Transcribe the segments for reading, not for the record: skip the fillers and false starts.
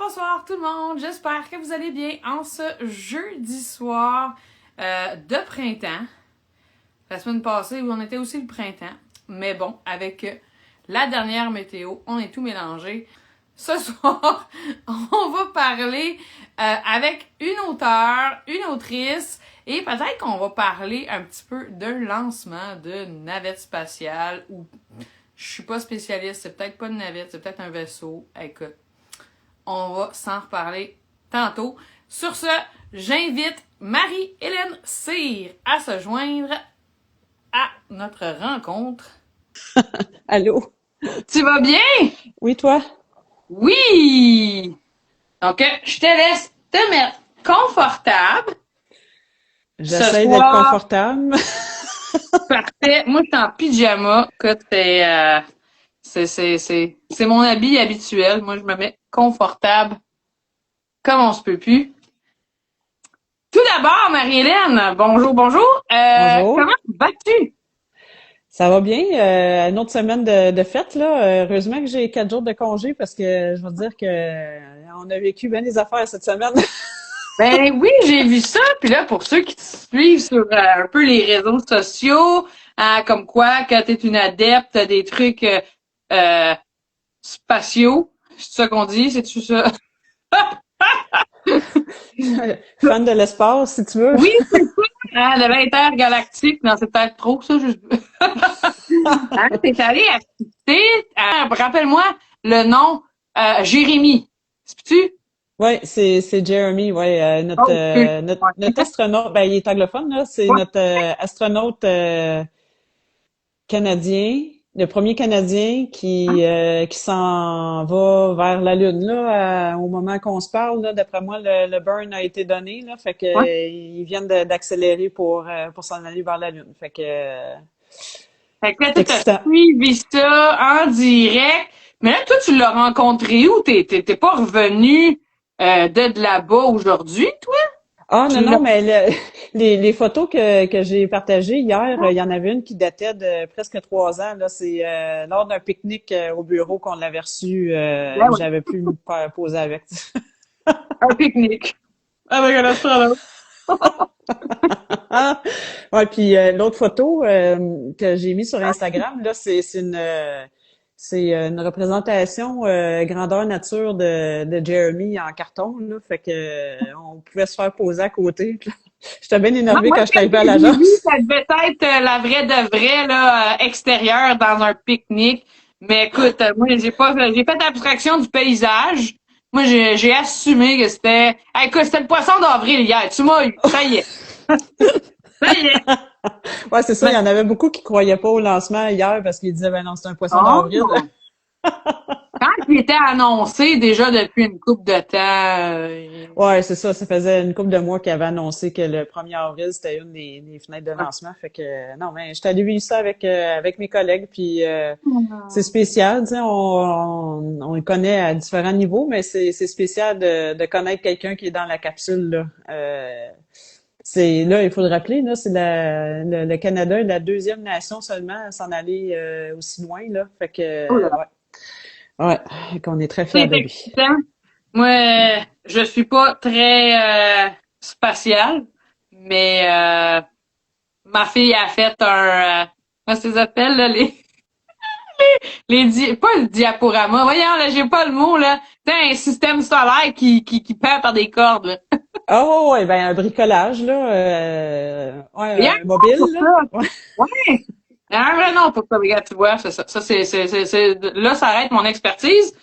bonsoir tout le monde. J'espère que vous allez bien en ce jeudi soir de printemps. La semaine passée où on était aussi le printemps. Mais bon, avec la dernière météo, on est tout mélangé. Ce soir, on va parler avec une auteure, une autrice, et peut-être qu'on va parler un petit peu d'un lancement de navette spatiale ou je suis pas spécialiste, c'est peut-être pas une navette, c'est peut-être un vaisseau. Écoute, on va s'en reparler tantôt. Sur ce, j'invite Marie-Hélène Cyr à se joindre à notre rencontre. Allô? Tu vas bien? Oui, toi? Oui! Donc, je te laisse te mettre confortable. Ce J'essaie d'être soir, confortable. parfait. Moi, je suis en pyjama. Écoute, c'est mon habit habituel. Moi, je me mets confortable comme on se peut plus. Tout d'abord, Marie-Hélène, bonjour, bonjour. Bonjour. Comment vas-tu? Ça va bien? Une autre semaine de fête, là. Heureusement que j'ai 4 jours de congé parce que je veux dire que on a vécu bien des affaires cette semaine. Ben oui, j'ai vu ça. Puis là, pour ceux qui te suivent sur un peu les réseaux sociaux, comme quoi, quand t'es une adepte des trucs euh, spatiaux, c'est ça qu'on dit, c'est-tu ça? Fan de l'espace, si tu veux. Oui, c'est ça, de l'intergalactique. Non, c'est peut-être trop, ça. T'es allé assister rappelle-moi le nom, Jérémy. C'est-tu? Ouais, c'est Jeremy, ouais, notre, Oh, excuse. notre astronaute, ben il est anglophone, là, c'est Ouais. notre astronaute Canadien, le premier Canadien qui s'en va vers la Lune là au moment qu'on se parle là. D'après moi, le burn a été donné là, fait que Ouais. ils viennent d'accélérer pour s'en aller vers la Lune. Fait que Fait que là, c'est tu as excitant. suivi ça en direct. Mais là, toi, tu l'as rencontré où? T'es pas revenu de là-bas aujourd'hui, toi? Ah non Tu l'as... non, mais les photos que j'ai partagées hier, il y en avait une qui datait de presque 3 ans là. C'est lors d'un pique-nique au bureau qu'on l'avait reçu. Ben oui, J'avais pu me faire poser avec. un pique-nique. Avec un astronaute. Ah! Ouais, puis l'autre photo que j'ai mis sur Instagram, là, c'est une représentation grandeur nature de Jeremy en carton, là. Fait que on pouvait se faire poser à côté. J'étais bien Non, énervée moi, quand je suis quand arrivée à j'ai vu, l'agence. ça devait être la vraie de vraie, là, extérieure dans un pique-nique. Mais écoute, moi, j'ai fait abstraction du paysage. Moi, j'ai assumé que c'était, écoute, c'était le poisson d'avril hier. Tu m'as eu. Ça y est. Ça y est. Ouais, c'est ça, il y en avait beaucoup qui croyaient pas au lancement hier parce qu'ils disaient ben non, c'est un poisson d'avril. Oh! Quand il était annoncé déjà depuis une couple de temps, Ouais, c'est ça. Ça faisait une couple de mois qu'ils avaient annoncé que le 1er avril, c'était une des fenêtres de lancement. Fait que non, mais j'étais allée vivre ça avec mes collègues, puis c'est spécial, tu sais, on le connaît à différents niveaux, mais c'est spécial de connaître quelqu'un qui est dans la capsule, là. C'est là, il faut le rappeler, là, c'est le Canada est la deuxième nation seulement à s'en aller aussi loin, là. Fait que oh là là. ouais, qu'on est très fiers C'est de lui. excitant. Moi, je suis pas très spatiale, mais ma fille a fait comment ça s'appelle, là, pas le diaporama. Voyons, là, j'ai pas le mot, là. C'est un système solaire qui pend par des cordes, là. Oh, ouais, ben un bricolage, là, ouais, Il y a un un nom pour mobile, là. ça. Ouais. Ouais. Il y a un vrai nom pour ça. Regarde, tu vois, c'est ça. Ça, là, ça arrête mon expertise.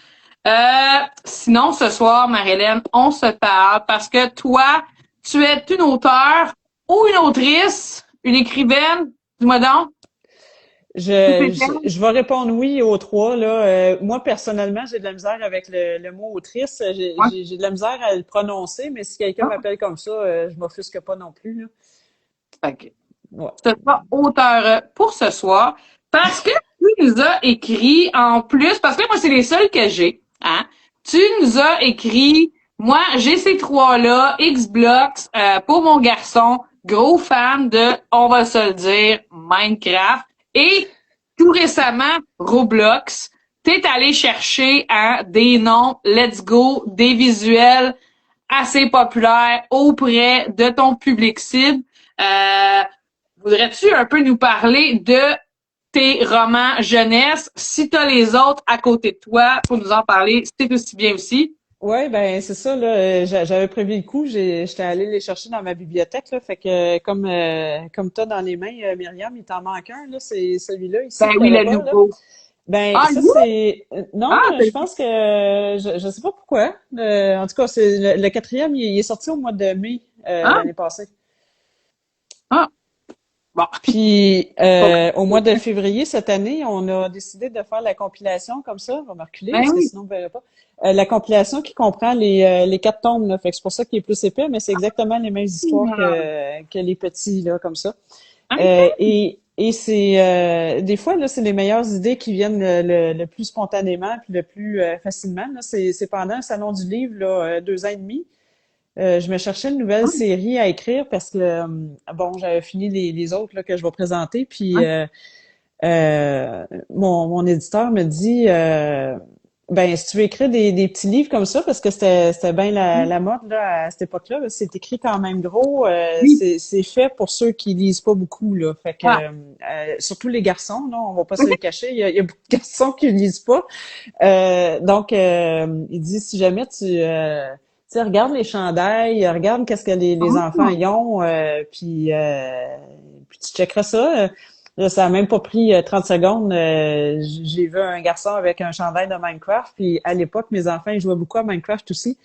Sinon, ce soir, Marie-Hélène, on se parle parce que toi, tu es une auteure ou une autrice, une écrivaine, dis-moi donc. Tout est Je vais répondre oui aux trois, là. Moi, personnellement, j'ai de la misère avec le mot autrice. ouais. J'ai de la misère à le prononcer, mais si quelqu'un Ah, m'appelle comme ça, je m'offusque pas non plus, là. fait que Ouais. ce sera auteur pour ce soir parce que tu nous as écrit en plus, parce que moi, c'est les seuls que j'ai, hein. Tu nous as écrit, moi, j'ai ces trois-là, X-Blocks, pour mon garçon, gros fan de, on va se le dire, Minecraft, et tout récemment, Roblox. t'es allé chercher des noms, let's go, des visuels assez populaires auprès de ton public cible. Euh, Voudrais-tu un peu nous parler de tes romans jeunesse? Si t'as les autres à côté de toi, pour nous en parler, c'est aussi bien aussi. Ouais, ben c'est ça là. J'avais prévu le coup. J'étais allée les chercher dans ma bibliothèque là. Fait que comme t'as dans les mains, Myriam, il t'en manque un là. C'est celui-là ici Ben qu'il y oui, avait le pas là. nouveau. Ben Ah, ça lui? c'est non, Ah, je pense que je sais pas pourquoi. En tout cas, c'est le quatrième. Il est sorti au mois de mai ah, l'année passée. ah. Bon. Puis Pas au mois de compliqué. février cette année, on a décidé de faire la compilation comme ça. On va reculer Ben parce que oui. sinon on ne verrait pas. La compilation qui comprend les quatre tomes, là. Fait que c'est pour ça qu'il est plus épais, mais c'est exactement les mêmes histoires que les petits, là, comme ça. OK. Et c'est des fois, là, c'est les meilleures idées qui viennent le plus spontanément puis le plus facilement. Là. C'est pendant un salon du livre, là, 2 ans et demi. Je me cherchais une nouvelle série à écrire parce que, bon, j'avais fini les autres là, que je vais présenter, puis mon éditeur me dit, ben, si tu veux écrire des petits livres comme ça, parce que c'était bien la mode là, à cette époque-là, là, c'est écrit quand même gros, Oui. c'est fait pour ceux qui lisent pas beaucoup, là. Fait que, Ah. surtout les garçons, là, on va pas se le cacher, il y a beaucoup de garçons qui lisent pas. Donc, il dit, si jamais tu sais, regarde les chandails, regarde qu'est-ce que les enfants y ont, puis tu checkeras ça. Là, ça a même pas pris 30 secondes. J'ai vu un garçon avec un chandail de Minecraft, puis à l'époque, mes enfants, ils jouaient beaucoup à Minecraft aussi.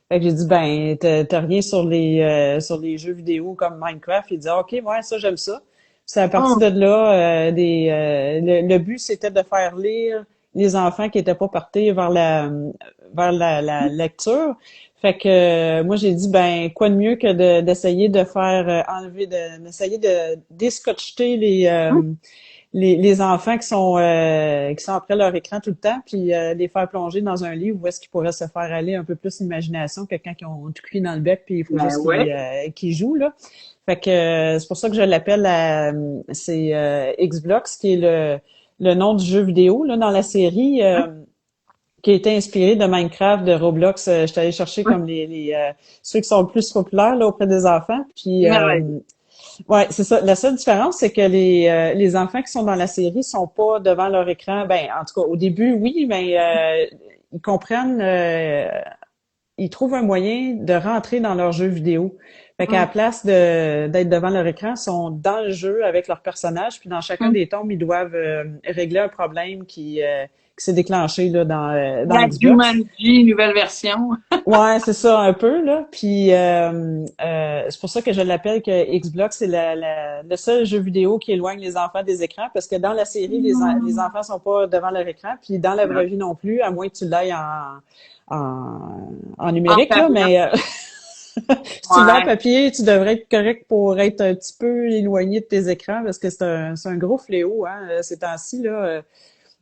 Fait que j'ai dit, ben, t'as rien sur les jeux vidéo comme Minecraft. Il dit, OK, ouais, ça, j'aime ça. C'est à partir Oh. de là, le but, c'était de faire lire les enfants qui étaient pas partis vers la lecture. Fait que moi j'ai dit ben quoi de mieux que d'essayer de faire d'essayer de déscotcher les enfants qui sont après leur écran tout le temps, puis les faire plonger dans un livre où est-ce qu'ils pourraient se faire aller un peu plus l'imagination que quand ils ont tout cuit dans le bec, puis il faut Ben juste ouais. qu'ils jouent là. Fait que c'est pour ça que je l'appelle c'est Xblox qui est le nom du jeu vidéo là dans la série. Qui a été inspiré de Minecraft, de Roblox. Je suis allée chercher comme ceux qui sont le plus populaires là, auprès des enfants. Puis Merveilleux. ouais, c'est ça. La seule différence, c'est que les enfants qui sont dans la série sont pas devant leur écran. Ben, en tout cas, au début, oui, mais ils comprennent, ils trouvent un moyen de rentrer dans leur jeu vidéo. Fait qu'à la Hum. place d'être devant leur écran, ils sont dans le jeu avec leur personnage, puis dans chacun Hum. des tomes, ils doivent régler un problème qui s'est déclenché là, dans La Xbox. Jumanji, nouvelle version. Ouais, c'est ça un peu là. Puis c'est pour ça que je l'appelle que Xbox c'est le seul jeu vidéo qui éloigne les enfants des écrans parce que dans la série les enfants sont pas devant leur écran puis dans la vraie vie non plus à moins que tu l'ailles en En numérique là. tablette. Mais si tu l'as en Ouais. papier, tu devrais être correct pour être un petit peu éloigné de tes écrans parce que c'est un gros fléau hein ces temps-ci là.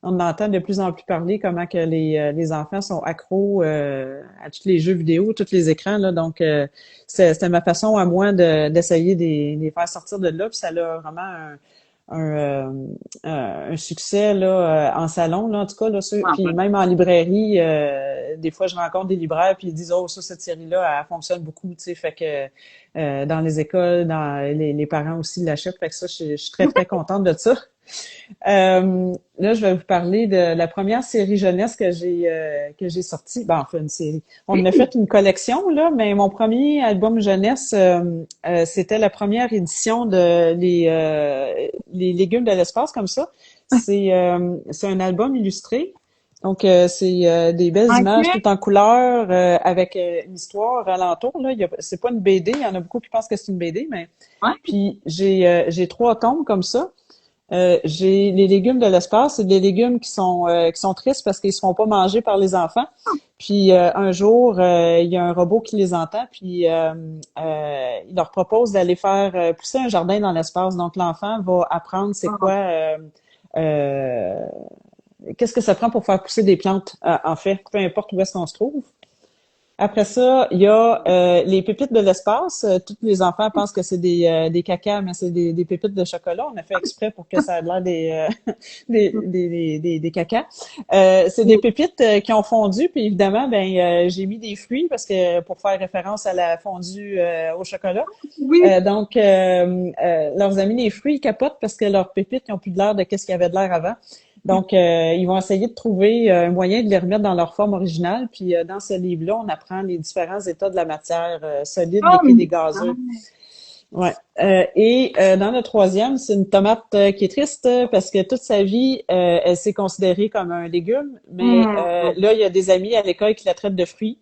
On entend de plus en plus parler comment que les enfants sont accros à tous les jeux vidéo, tous les écrans. Là. Donc, c'était ma façon à moi d'essayer de les faire sortir de là. Puis ça a vraiment un succès là, en salon, là, en tout cas. Là, En puis fait. même en librairie, des fois, je rencontre des libraires puis ils disent «Oh, ça, cette série-là, elle fonctionne beaucoup. » Tu sais, fait que dans les écoles, dans les parents aussi l'achètent. Fait que ça, je suis très, très contente de ça. Là, je vais vous parler de la première série jeunesse que j'ai sortie. Ben, enfin, une série. On en a fait une collection, là, mais mon premier album jeunesse, c'était la première édition de les légumes de l'espace, comme ça. C'est un album illustré. Donc, c'est des belles images OK. toutes en couleur avec une histoire alentour. Là. C'est pas une BD. Il y en a beaucoup qui pensent que c'est une BD, mais Ouais. puis j'ai 3 tomes comme ça. J'ai les légumes de l'espace, c'est des légumes qui sont tristes parce qu'ils ne seront pas mangés par les enfants. Puis un jour, il y a un robot qui les entend, puis il leur propose d'aller faire pousser un jardin dans l'espace. Donc l'enfant va apprendre c'est quoi, euh, qu'est-ce que ça prend pour faire pousser des plantes, en fait, peu importe où est-ce qu'on se trouve. Après ça, il y a les pépites de l'espace. Tous les enfants pensent que c'est des cacas, mais c'est des pépites de chocolat. On a fait exprès pour que ça ait l'air des cacas. C'est des pépites qui ont fondu, puis évidemment, j'ai mis des fruits parce que pour faire référence à la fondue au chocolat. Oui. Leurs amis, les fruits, ils capotent parce que leurs pépites, ils ont plus de l'air de qu'est-ce qu'il y avait de l'air avant. Donc, ils vont essayer de trouver un moyen de les remettre dans leur forme originale. Puis, dans ce livre-là, on apprend les différents états de la matière solide, liquide et gazeux. Ouais. Dans le troisième, c'est une tomate qui est triste parce que toute sa vie, elle s'est considérée comme un légume. Mais là, il y a des amis à l'école qui la traitent de fruit.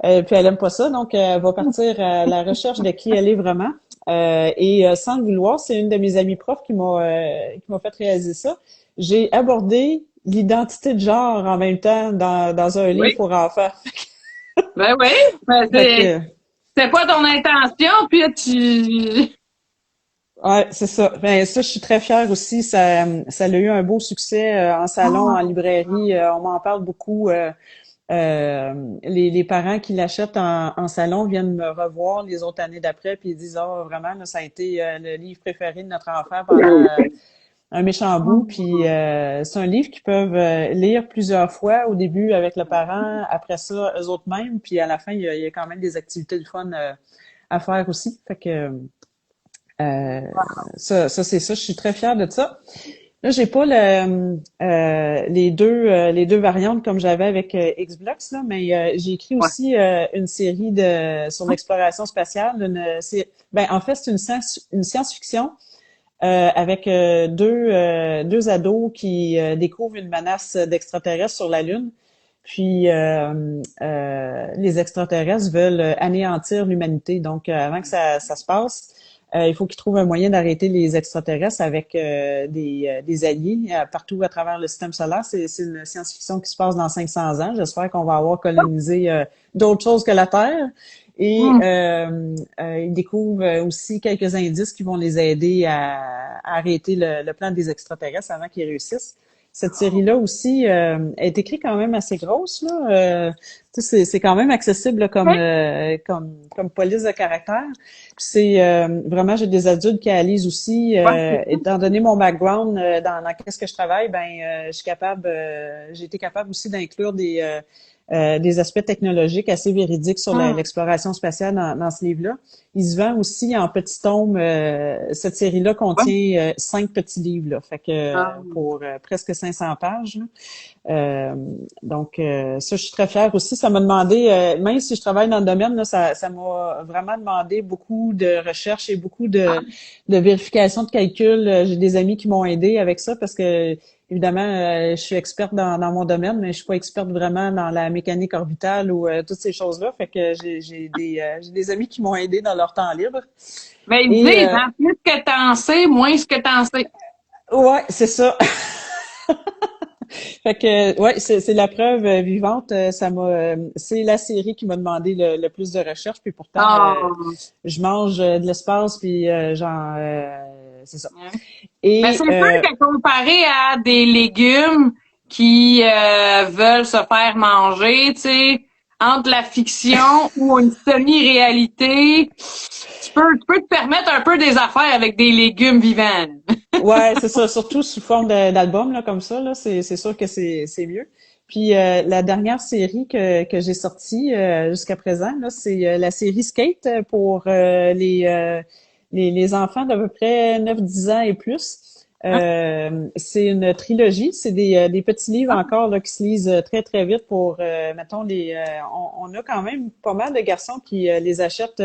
Puis elle aime pas ça, donc elle va partir à la recherche de qui elle est vraiment. Sans le vouloir, c'est une de mes amies profs qui m'a fait réaliser ça. J'ai abordé l'identité de genre en même temps dans un livre pour enfants. Ben oui, c'est pas ton intention, puis tu... Ouais, c'est ça. Ça, je suis très fière aussi. Ça a eu un beau succès en salon, en librairie. On m'en parle beaucoup. Les parents qui l'achètent en salon viennent me revoir les autres années d'après, puis ils disent vraiment, là, ça a été le livre préféré de notre enfant pendant un méchant bout. Puis c'est un livre qu'ils peuvent lire plusieurs fois, au début avec le parent, après ça, eux autres mêmes, puis à la fin, il y a quand même des activités de fun à faire aussi. Fait que ça c'est ça, je suis très fière de ça. Là, j'ai pas les deux variantes comme j'avais avec Xblox, là, mais j'ai écrit aussi une série sur l'exploration spatiale. En fait, c'est une science-fiction avec deux ados qui découvrent une menace d'extraterrestres sur la Lune. Puis les extraterrestres veulent anéantir l'humanité. Donc, avant que ça se passe, il faut qu'ils trouvent un moyen d'arrêter les extraterrestres avec des alliés partout à travers le système solaire. C'est une science-fiction qui se passe dans 500 ans. J'espère qu'on va avoir colonisé d'autres choses que la Terre. Et ils découvrent aussi quelques indices qui vont les aider à arrêter le plan des extraterrestres avant qu'ils réussissent. Cette série-là aussi est écrite quand même assez grosse, là. C'est quand même accessible là, comme police de caractère. Puis c'est vraiment, j'ai des adultes qui la lisent aussi. Étant donné mon background dans qu'est-ce que je travaille, je suis capable, j'ai été capable aussi d'inclure des aspects technologiques assez véridiques sur l'exploration spatiale dans ce livre-là. Il se vend aussi en petits tomes. Cette série-là contient 5 petits livres, là, fait que pour presque 500 pages. Donc, ça, je suis très fière aussi. Ça m'a demandé, même si je travaille dans le domaine, là, ça m'a vraiment demandé beaucoup de recherche et beaucoup de vérification de calcul. J'ai des amis qui m'ont aidé avec ça parce que évidemment, je suis experte dans mon domaine, mais je suis pas experte vraiment dans la mécanique orbitale ou toutes ces choses-là. Fait que j'ai des amis qui m'ont aidé dans leur temps libre. Mais ils disent, plus que t'en sais, moins ce que t'en sais. Ouais, c'est ça. Fait que c'est la preuve vivante. C'est la série qui m'a demandé le plus de recherche, puis pourtant je mange de l'espace, puis c'est ça. Et c'est sûr que comparé à des légumes qui veulent se faire manger, tu sais, entre la fiction ou une semi-réalité, tu peux te permettre un peu des affaires avec des légumes vivants. Ouais, c'est ça, surtout sous forme d'album là comme ça là, c'est sûr que c'est mieux. Puis la dernière série que j'ai sortie jusqu'à présent là, c'est la série Skate pour les enfants d'à peu près 9-10 ans et plus. C'est une trilogie, c'est des petits livres encore là, qui se lisent très très vite pour mettons on a quand même pas mal de garçons qui les achètent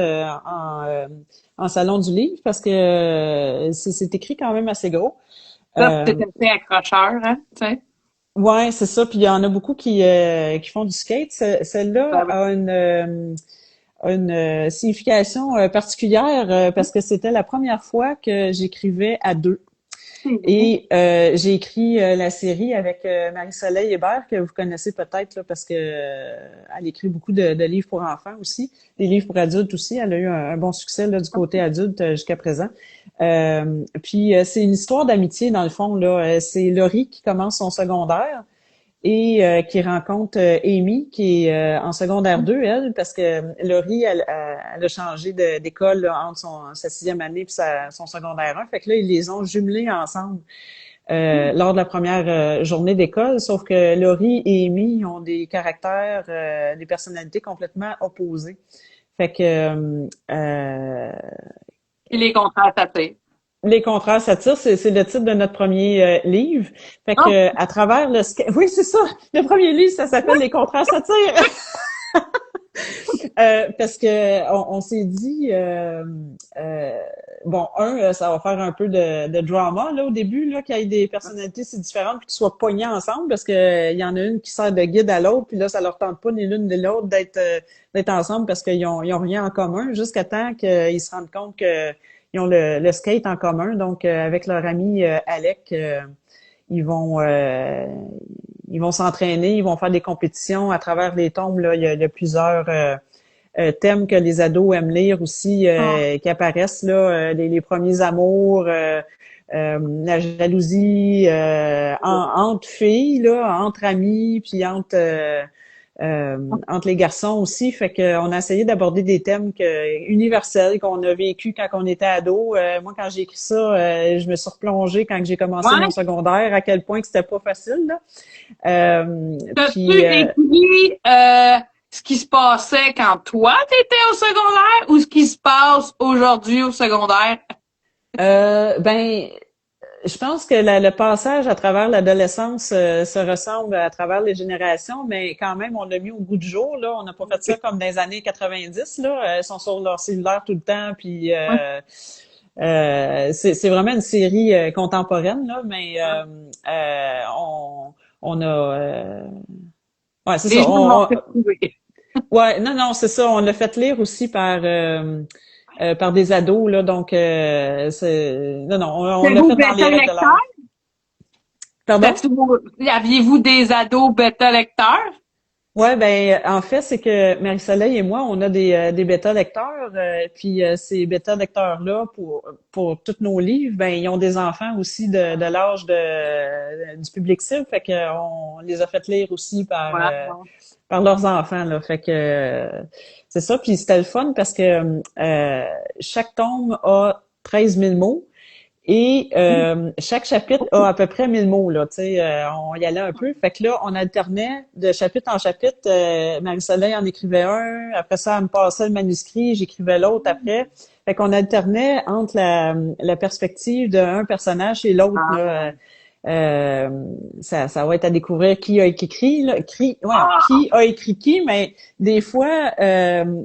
en salon du livre parce que c'est écrit quand même assez gros. Ça, c'est assez accrocheur, hein, tu sais. Ouais, c'est ça. Puis il y en a beaucoup qui font du skate. Celle-là a une signification particulière parce que c'était la première fois que j'écrivais à deux. Et j'ai écrit la série avec Marie-Soleil Hébert, que vous connaissez peut-être là, parce que elle écrit beaucoup de livres pour enfants aussi, des livres pour adultes aussi. Elle a eu un bon succès là, du côté adulte jusqu'à présent. Puis c'est une histoire d'amitié dans le fond là. C'est Laurie qui commence son secondaire qui rencontre Amy, qui est en secondaire 2, elle, parce que Laurie, elle a changé d'école là, entre sa 6e année et son secondaire 1. Fait que là, ils les ont jumelés ensemble lors de la première journée d'école, sauf que Laurie et Amy ont des caractères, des personnalités complètement opposées. Fait que Et les contrastes s'attirent. les contrats s'attirent, c'est le titre de notre premier livre. Fait que à travers oui, c'est ça. Le premier livre, ça s'appelle Les contrats s'attirent. Parce que on s'est dit bon, ça va faire un peu de drama là au début là, qu'il y ait des personnalités si différentes puis qu'ils soient pognés ensemble parce que il y en a une qui sert de guide à l'autre puis là ça leur tente pas ni l'une ni l'autre d'être ensemble parce qu'ils ont rien en commun jusqu'à temps qu'ils se rendent compte que ils ont le skate en commun. Donc avec leur ami Alec ils vont s'entraîner, ils vont faire des compétitions à travers les tombes là, il y a plusieurs thèmes que les ados aiment lire aussi qui apparaissent là, les premiers amours, la jalousie entre filles là, entre amis, puis entre les garçons aussi. Fait que on a essayé d'aborder des thèmes universels qu'on a vécu quand on était ado. Moi, quand j'ai écrit ça, je me suis replongée quand j'ai commencé mon secondaire, à quel point que c'était pas facile là. T'as-tu écrit ce qui se passait quand toi t'étais au secondaire ou ce qui se passe aujourd'hui au secondaire? Ben, je pense que le passage à travers l'adolescence se ressemble à travers les générations, mais quand même, on l'a mis au goût du jour. Là, on n'a pas fait ça comme dans les années 90. Là, ils sont sur leur cellulaire tout le temps, puis c'est vraiment une série contemporaine. Là, mais on a ouais, c'est ça. Ouais, non, c'est ça. On l'a fait lire aussi par des ados, là, donc on l'a fait dans les règles de l'art. Pardon? Aviez-vous des ados bêta lecteurs? Ouais, ben en fait, c'est que Marie-Soleil et moi, on a des bêta lecteurs, puis ces bêta lecteurs-là, pour tous nos livres, ben ils ont des enfants aussi de l'âge du public cible, fait que on les a fait lire aussi par leurs enfants, là. Fait que c'est ça. Puis c'était le fun parce que chaque tome a 13 000 mots et chaque chapitre a à peu près 1000 mots, là. Tu sais, on y allait un peu. Fait que là, on alternait de chapitre en chapitre. Marie-Soleil en écrivait un. Après ça, elle me passait le manuscrit. J'écrivais l'autre après. Fait qu'on alternait entre la perspective d'un personnage et l'autre, là. Ça va être à découvrir qui a écrit là, qui a écrit qui, mais des fois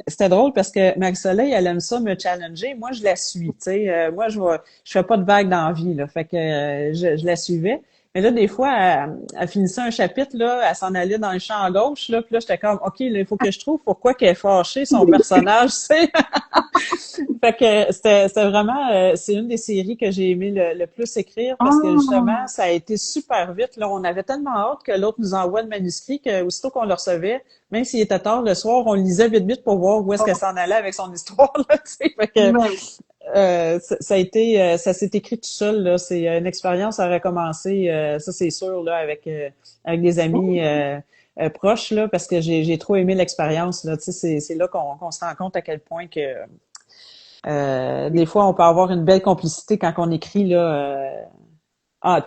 c'était drôle parce que Marie-Soleil, elle aime ça me challenger. Moi, je la suis, tu sais. Moi, je fais pas de vagues dans la vie, là. Fait que je la suivais. Mais là, des fois, elle finissait un chapitre, là, elle s'en allait dans le champ à gauche, là, puis là, j'étais comme, OK, là, il faut que je trouve pourquoi qu'elle est fâchée, son personnage, tu sais. Fait que c'était vraiment, c'est une des séries que j'ai aimé le plus écrire parce que justement, ça a été super vite, là. On avait tellement hâte que l'autre nous envoie le manuscrit que aussitôt qu'on le recevait, même s'il était tard le soir, on le lisait vite pour voir où est-ce qu'elle s'en allait avec son histoire, là, tu sais. Fait que, ça s'est écrit tout seul là. C'est une expérience à recommencer. Ça c'est sûr là avec des amis proches là parce que j'ai trop aimé l'expérience là. Tu sais c'est là qu'on se rend compte à quel point que des fois on peut avoir une belle complicité quand on écrit là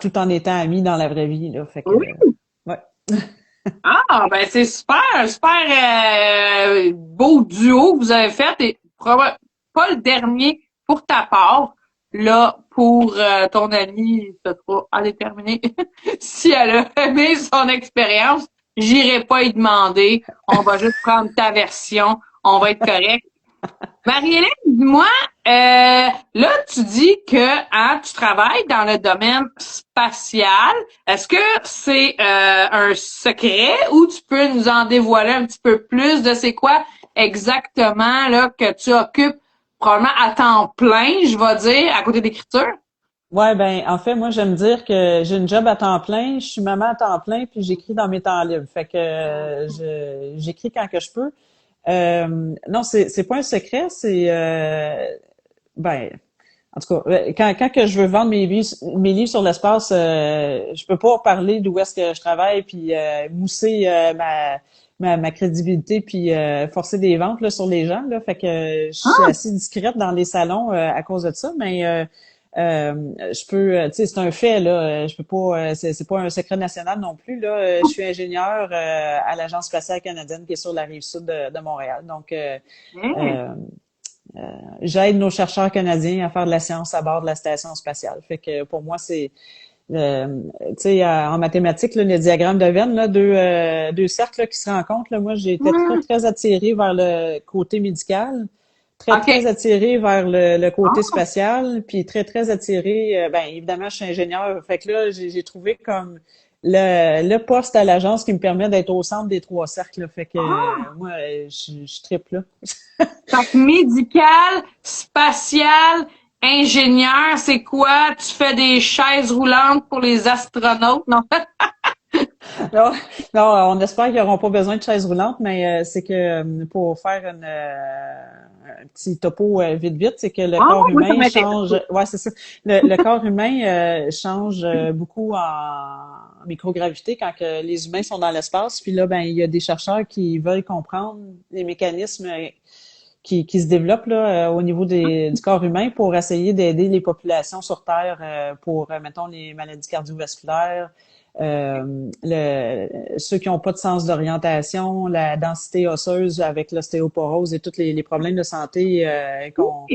tout en étant amis dans la vraie vie là. Fait que ouais. Ben c'est super beau duo que vous avez fait et pas le dernier pour ta part, là, pour ton amie, peut-être à déterminer si elle a aimé son expérience, j'irai pas y demander. On va juste prendre ta version. On va être correct. Marie-Hélène, dis-moi, là, tu dis que tu travailles dans le domaine spatial. Est-ce que c'est un secret ou tu peux nous en dévoiler un petit peu plus de c'est quoi exactement là que tu occupes probablement à temps plein, je vais dire, à côté d'écriture? Ouais, ben en fait, moi j'aime dire que j'ai une job à temps plein, je suis maman à temps plein, puis j'écris dans mes temps libres. Fait que j'écris quand que je peux. Non, c'est pas un secret, c'est ben En tout cas, quand que je veux vendre mes livres sur l'espace, je peux pas parler d'où est-ce que je travaille puis mousser ma crédibilité puis forcer des ventes là, sur les gens là. Fait que je suis assez discrète dans les salons à cause de ça, mais je peux, tu sais, c'est un fait là. Je peux pas, c'est pas un secret national non plus là. Je suis ingénieure à l'Agence spatiale canadienne qui est sur la rive sud de Montréal. Donc j'aide nos chercheurs canadiens à faire de la science à bord de la station spatiale. Fait que pour moi, c'est tu sais, en mathématiques, là, le diagramme de Venn, là, deux cercles là, qui se rencontrent. Là, moi, j'ai été très, très attirée vers le côté médical, très, très attirée vers le côté spatial, puis très, très attirée, ben évidemment, je suis ingénieure. Fait que là, j'ai trouvé comme le poste à l'agence qui me permet d'être au centre des trois cercles. Là. Fait que moi, je tripe là. Donc, médical, spatial, ingénieur, c'est quoi? Tu fais des chaises roulantes pour les astronautes, non? Non, non, on espère qu'ils n'auront pas besoin de chaises roulantes, mais c'est que pour faire un petit topo vite, c'est que le corps humain change. Ouais, c'est ça. Le corps humain change beaucoup en microgravité quand que les humains sont dans l'espace. Puis là, ben il y a des chercheurs qui veulent comprendre les mécanismes qui se développent là au niveau du corps humain pour essayer d'aider les populations sur Terre pour, mettons, les maladies cardiovasculaires. Ceux qui n'ont pas de sens d'orientation, la densité osseuse avec l'ostéoporose et tous les problèmes de santé qu'on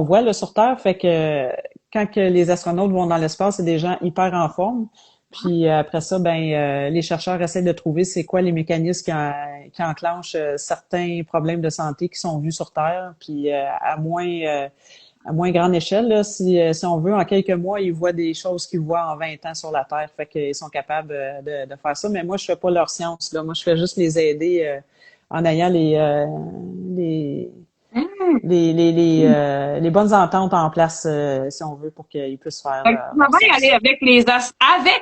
voit là, sur Terre. Fait que quand que les astronautes vont dans l'espace, c'est des gens hyper en forme. Puis après ça, ben les chercheurs essaient de trouver c'est quoi les mécanismes qui enclenchent certains problèmes de santé qui sont vus sur Terre. Puis à moins grande échelle, là, si on veut, en quelques mois, ils voient des choses qu'ils voient en 20 ans sur la Terre. Fait qu'ils sont capables de faire ça. Mais moi, je fais pas leur science, là. Moi, je fais juste les aider en ayant les bonnes ententes en place, si on veut, pour qu'ils puissent faire. Tu vas aller avec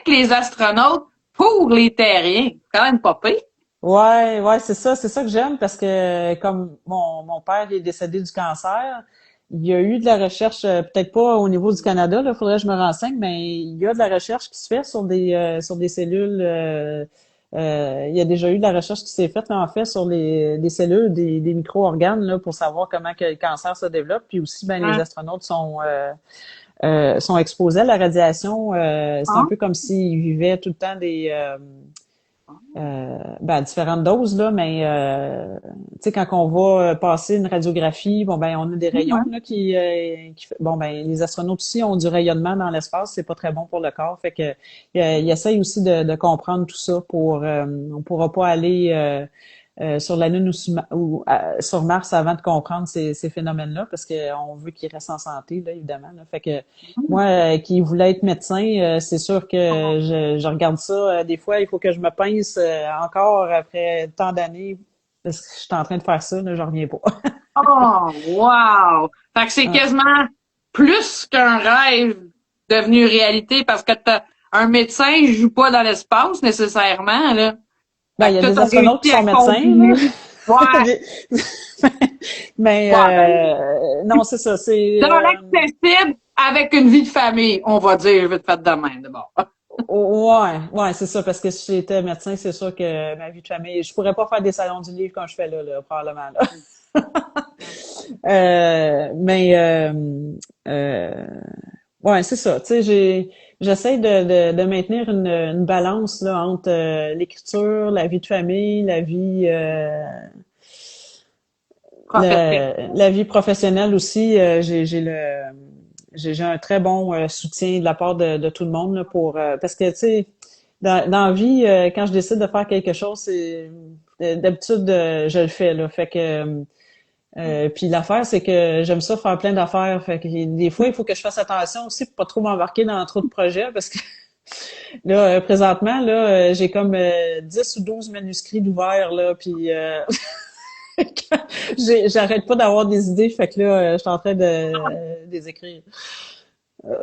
les astronautes pour les terriens. C'est quand même pas pire. Ouais, c'est ça que j'aime parce que comme mon père est décédé du cancer, il y a eu de la recherche, peut-être pas au niveau du Canada, là, faudrait que je me renseigne, mais il y a de la recherche qui se fait sur des cellules. Il y a déjà eu de la recherche qui s'est faite, là, en fait, sur des cellules, des micro-organes, là, pour savoir comment que le cancer se développe. Puis aussi, ben, les astronautes sont exposés à la radiation. C'est un peu comme s'ils vivaient tout le temps différentes doses, là, mais tu sais, quand on va passer une radiographie, bon ben on a des rayons là bon ben les astronautes aussi ont du rayonnement dans l'espace, c'est pas très bon pour le corps, fait que ils essayent aussi de comprendre tout ça pour on pourra pas aller sur la Lune ou sur Mars avant de comprendre ces phénomènes-là, parce qu'on veut qu'ils restent en santé, là, évidemment. Là. Fait que moi, qui voulais être médecin, c'est sûr que je regarde ça. Des fois, il faut que je me pince encore après tant d'années, parce que je suis en train de faire ça, là, j'en reviens pas. Oh, wow! Fait que c'est quasiment plus qu'un rêve devenu réalité, parce que un médecin ne joue pas dans l'espace nécessairement, là. Ben, il y a des astronautes qui sont médecins, là. Ouais. Mais non, c'est ça. C'est dans l'accessible avec une vie de famille, on va dire, je vais te faire de même d'abord. Ouais, c'est ça, parce que si j'étais médecin, c'est sûr que ma vie de famille, je pourrais pas faire des salons du livre comme je fais là probablement. Là. Ouais, c'est ça. Tu sais, j'essaie de maintenir une balance là entre l'écriture, la vie de famille, la vie la vie professionnelle aussi. J'ai un très bon soutien de la part de tout le monde là, pour parce que tu sais dans la vie quand je décide de faire quelque chose, c'est d'habitude je le fais là. Fait que puis l'affaire, c'est que j'aime ça faire plein d'affaires. Fait que des fois, il faut que je fasse attention aussi pour pas trop m'embarquer dans trop de projets parce que là, présentement, là, j'ai comme 10 ou 12 manuscrits d'ouverts, là, puis j'arrête pas d'avoir des idées, fait que là, je suis en train de les écrire. Ça,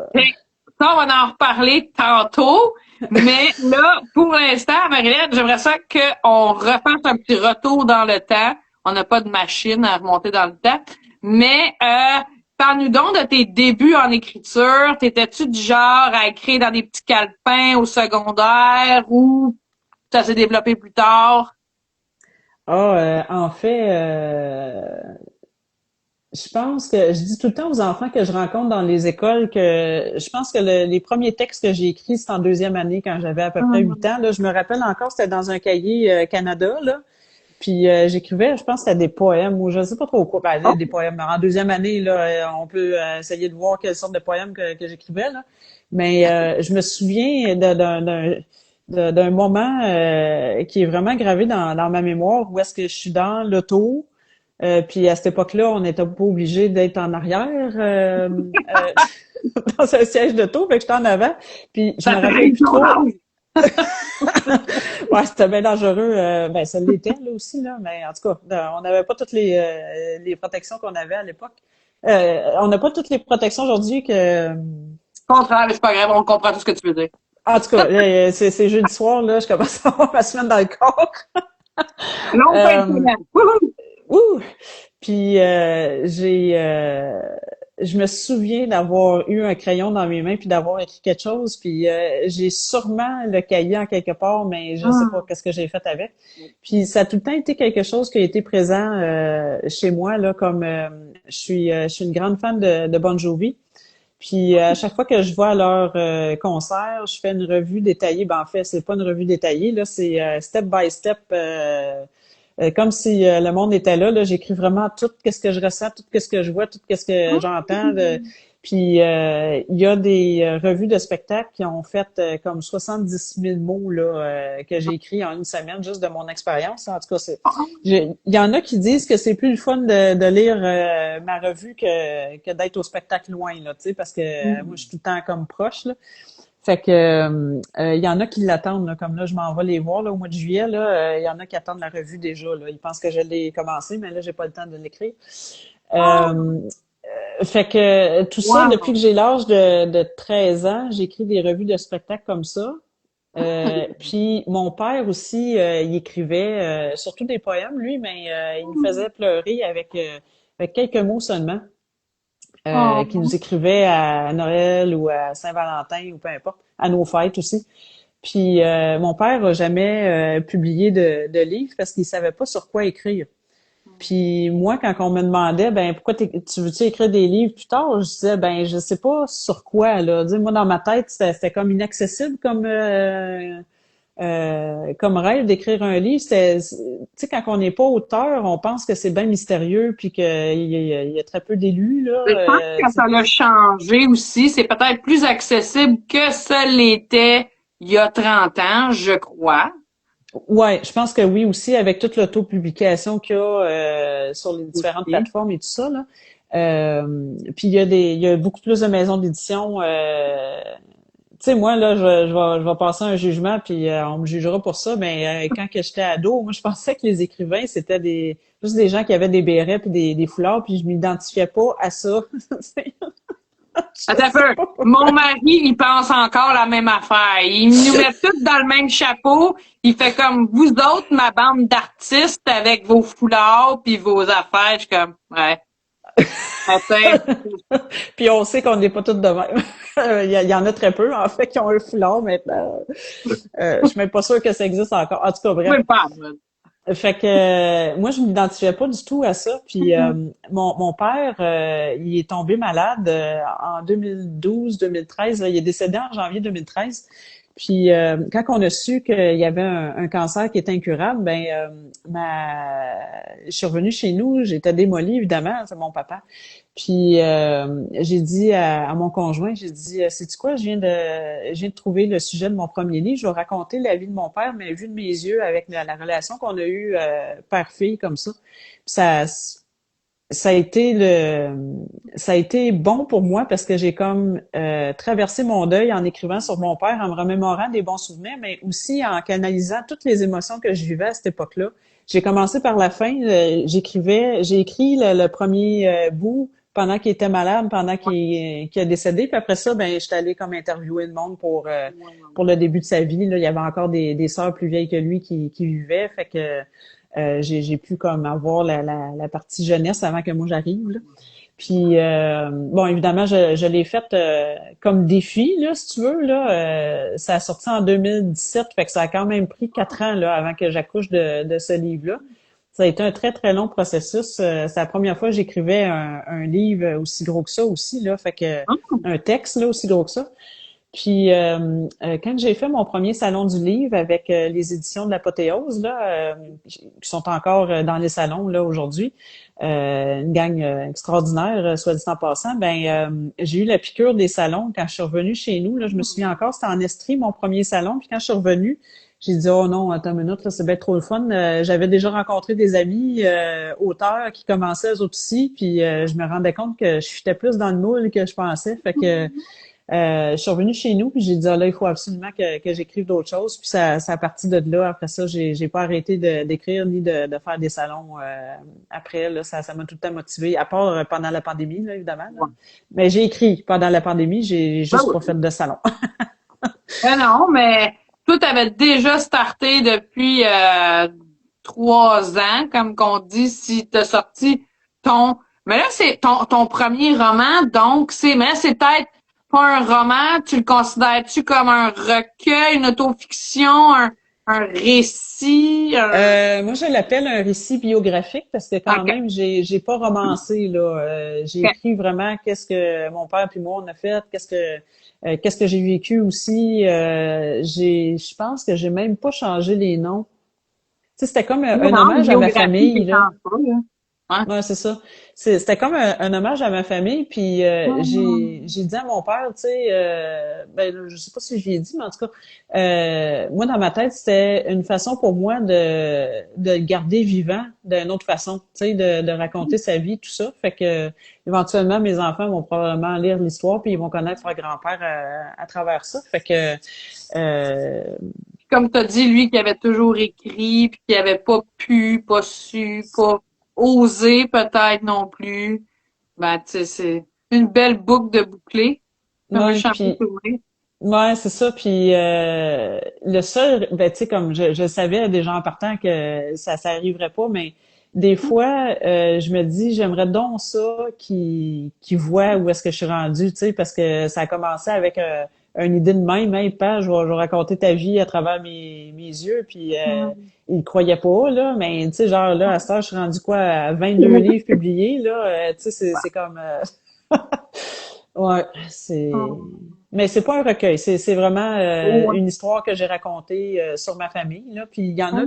on va en reparler tantôt, mais là, pour l'instant, Marilyn, j'aimerais ça qu'on refasse un petit retour dans le temps. On n'a pas de machine à remonter dans le temps. Mais parle-nous donc de tes débuts en écriture. T'étais-tu du genre à écrire dans des petits calepins au secondaire ou ça s'est développé plus tard? En fait, je pense que je dis tout le temps aux enfants que je rencontre dans les écoles que je pense que les premiers textes que j'ai écrits, c'est en deuxième année quand j'avais à peu près 8 ans. Là, je me rappelle encore, c'était dans un cahier Canada, là. Puis j'écrivais, je pense que c'était des poèmes ou je ne sais pas trop quoi. Ben, des poèmes. En deuxième année, là, on peut essayer de voir quelle sorte de poèmes que j'écrivais, là. Mais je me souviens d'un moment qui est vraiment gravé dans ma mémoire où est-ce que je suis dans l'auto. Puis à cette époque-là, on n'était pas obligé d'être en arrière dans un siège d'auto, fait que j'étais en avant. Puis je me rappelle plus trop. Ouais, c'était bien dangereux. Ben ça l'était là aussi là, mais en tout cas, on n'avait pas toutes les protections qu'on avait à l'époque. On n'a pas toutes les protections aujourd'hui que. Contraire, c'est pas grave, on comprend tout ce que tu veux dire. En tout cas, c'est jeudi soir là, je commence à avoir ma semaine dans le corps. Longue fin de semaine. Ouh! Puis je me souviens d'avoir eu un crayon dans mes mains puis d'avoir écrit quelque chose. Puis j'ai sûrement le cahier en quelque part, mais je sais pas qu'est-ce que j'ai fait avec. Puis ça a tout le temps été quelque chose qui a été présent chez moi là, comme je suis une grande fan de Bon Jovi. Puis à chaque fois que je vois leur concert, je fais une revue détaillée. Ben en fait, c'est pas une revue détaillée là, c'est step by step. Comme si le monde était là, j'écris vraiment tout ce que je ressens, tout ce que je vois, tout ce que j'entends. Puis il y a des revues de spectacles qui ont fait comme 70 000 mots là que j'ai écrits en une semaine juste de mon expérience. En tout cas, il y en a qui disent que c'est plus le fun de lire ma revue que d'être au spectacle loin là, tu sais, parce que moi je suis tout le temps comme proche là. Fait que il y en a qui l'attendent, là, comme là, je m'en vais les voir là, au mois de juillet. Là, il y en a qui attendent la revue déjà. Là. Ils pensent que je l'ai commencé, mais là, j'ai pas le temps de l'écrire. Fait que tout ça, depuis que j'ai l'âge de 13 ans, j'écris des revues de spectacles comme ça. Puis mon père aussi, il écrivait surtout des poèmes, lui, mais il me faisait pleurer avec quelques mots seulement. Qui nous écrivait à Noël ou à Saint-Valentin ou peu importe, à nos fêtes aussi. Puis mon père a jamais publié de livre parce qu'il savait pas sur quoi écrire. Puis moi, quand on me demandait, ben pourquoi tu veux-tu écrire des livres plus tard, je disais, ben je sais pas sur quoi là. Dis, moi dans ma tête, c'était comme inaccessible comme rêve d'écrire un livre. Tu sais, quand on n'est pas auteur, on pense que c'est bien mystérieux puis qu'il y a très peu d'élus là. Je pense que ça l'a changé aussi. C'est peut-être plus accessible que ça l'était il y a 30 ans, je crois. Ouais, je pense que oui aussi, avec toute l'auto-publication qu'il y a sur les différentes plateformes et tout ça, là. Puis il y a beaucoup plus de maisons d'édition. Tu sais, moi, là, je vais passer un jugement, puis on me jugera pour ça, mais quand que j'étais ado, moi, je pensais que les écrivains, c'était juste des gens qui avaient des bérets puis des foulards, puis je m'identifiais pas à ça. Attends un peu. Mon mari, il pense encore la même affaire. Il nous met tous dans le même chapeau. Il fait comme vous autres, ma bande d'artistes avec vos foulards puis vos affaires. Je suis comme, ouais. Puis on sait qu'on n'est pas tous de même. Il y en a très peu, en fait, qui ont un foulard maintenant. Je suis même pas sûre que ça existe encore. En tout cas, bref. Oui, pas. Fait que moi je m'identifiais pas du tout à ça. Puis mon père, il est tombé malade en 2012-2013. Il est décédé en janvier 2013. Puis quand on a su qu'il y avait un cancer qui était incurable, je suis revenue chez nous, j'étais démolie évidemment, c'est mon papa. Puis j'ai dit à mon conjoint, j'ai dit sais-tu quoi, je viens de trouver le sujet de mon premier livre, je vais raconter la vie de mon père, mais vu de mes yeux avec la relation qu'on a eue père-fille comme ça. Puis ça a été bon pour moi parce que j'ai comme traversé mon deuil en écrivant sur mon père, en me remémorant des bons souvenirs, mais aussi en canalisant toutes les émotions que je vivais à cette époque-là. J'ai commencé par la fin, j'ai écrit le premier bout pendant qu'il était malade, pendant qu'il a décédé, puis après ça, j'étais allée comme interviewer le monde pour le début de sa vie. Là, il y avait encore des sœurs plus vieilles que lui qui vivaient, fait que j'ai pu comme avoir la partie jeunesse avant que moi j'arrive. Là. Puis bon, évidemment, je l'ai faite comme défi, là, si tu veux. Là, ça a sorti en 2017, fait que ça a quand même pris 4 ans là, avant que j'accouche de ce livre-là. Ça a été un très, très long processus. C'est la première fois que j'écrivais un livre aussi gros que ça aussi, là, fait que un texte là aussi gros que ça. Puis quand j'ai fait mon premier salon du livre avec les éditions de l'Apothéose, là, qui sont encore dans les salons là aujourd'hui, une gang extraordinaire, soit dit en passant, j'ai eu la piqûre des salons quand je suis revenue chez nous. Là, je me souviens encore, c'était en Estrie, mon premier salon. Puis quand je suis revenue, j'ai dit oh non, attends une minute, là, c'est bien trop le fun. J'avais déjà rencontré des amis auteurs qui commençaient eux autres aussi, puis je me rendais compte que je fitais plus dans le moule que je pensais. Fait que je suis revenue chez nous, puis j'ai dit, ah là, il faut absolument que j'écrive d'autres choses. Puis ça a parti de là. Après ça, j'ai pas arrêté d'écrire ni de faire des salons après. Là, ça m'a tout le temps motivée, à part pendant la pandémie, là, évidemment. Là. Mais j'ai écrit pendant la pandémie, j'ai juste pas fait de salon. Non, mais toi, t'avais déjà starté depuis 3 ans, comme qu'on dit, si t'as sorti ton... Mais là, c'est ton premier roman, donc mais là, c'est peut-être pas un roman, tu le considères-tu comme un recueil, une autofiction, un récit? Moi, je l'appelle un récit biographique parce que quand même, j'ai pas romancé, là. J'ai écrit vraiment qu'est-ce que mon père puis moi on a fait, qu'est-ce que j'ai vécu aussi. Je pense que j'ai même pas changé les noms. Tu sais, c'était comme un hommage à ma famille, là. Ouais, c'est ça. C'était comme un hommage à ma famille, puis j'ai dit à mon père, tu sais, je sais pas si je lui ai dit, mais en tout cas, moi dans ma tête, c'était une façon pour moi de le garder vivant d'une autre façon, tu sais, de raconter sa vie, tout ça. Fait que éventuellement, mes enfants vont probablement lire l'histoire, puis ils vont connaître leur grand-père à travers ça. Fait que comme tu as dit, lui qui avait toujours écrit, puis qui avait pas pu, pas su, pas osé peut-être non plus. Ben, tu sais, c'est une belle boucle de boucler. ouais, c'est ça. Puis le seul, tu sais, comme je savais déjà en partant que ça arriverait pas, mais des fois, je me dis, j'aimerais donc ça qui voit où est-ce que je suis rendue, tu sais, parce que ça a commencé avec une idée de même, hein, je vais raconter ta vie à travers mes yeux, puis il croyait pas, là, mais tu sais, genre là, à cette heure, je suis rendue quoi, à 22 livres publiés, là, tu sais, c'est comme... ouais, mais c'est pas un recueil, c'est vraiment une histoire que j'ai racontée sur ma famille, là, puis il y en a...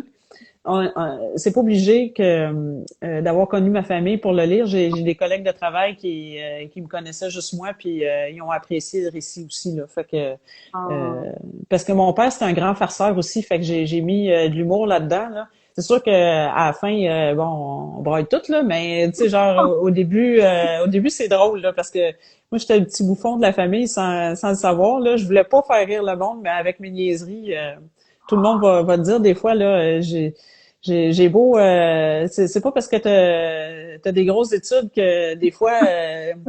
c'est pas obligé que d'avoir connu ma famille pour le lire. J'ai des collègues de travail qui me connaissaient juste moi, puis ils ont apprécié le récit aussi, là. Fait que parce que mon père c'était un grand farceur aussi, fait que j'ai mis de l'humour là-dedans, là. C'est sûr que à la fin, bon, on braille tout là, mais tu sais, genre au début c'est drôle là, parce que moi j'étais le petit bouffon de la famille sans le savoir là. Je voulais pas faire rire le monde, mais avec mes niaiseries, tout le monde va te dire des fois là, j'ai beau c'est pas parce que t'as des grosses études que des fois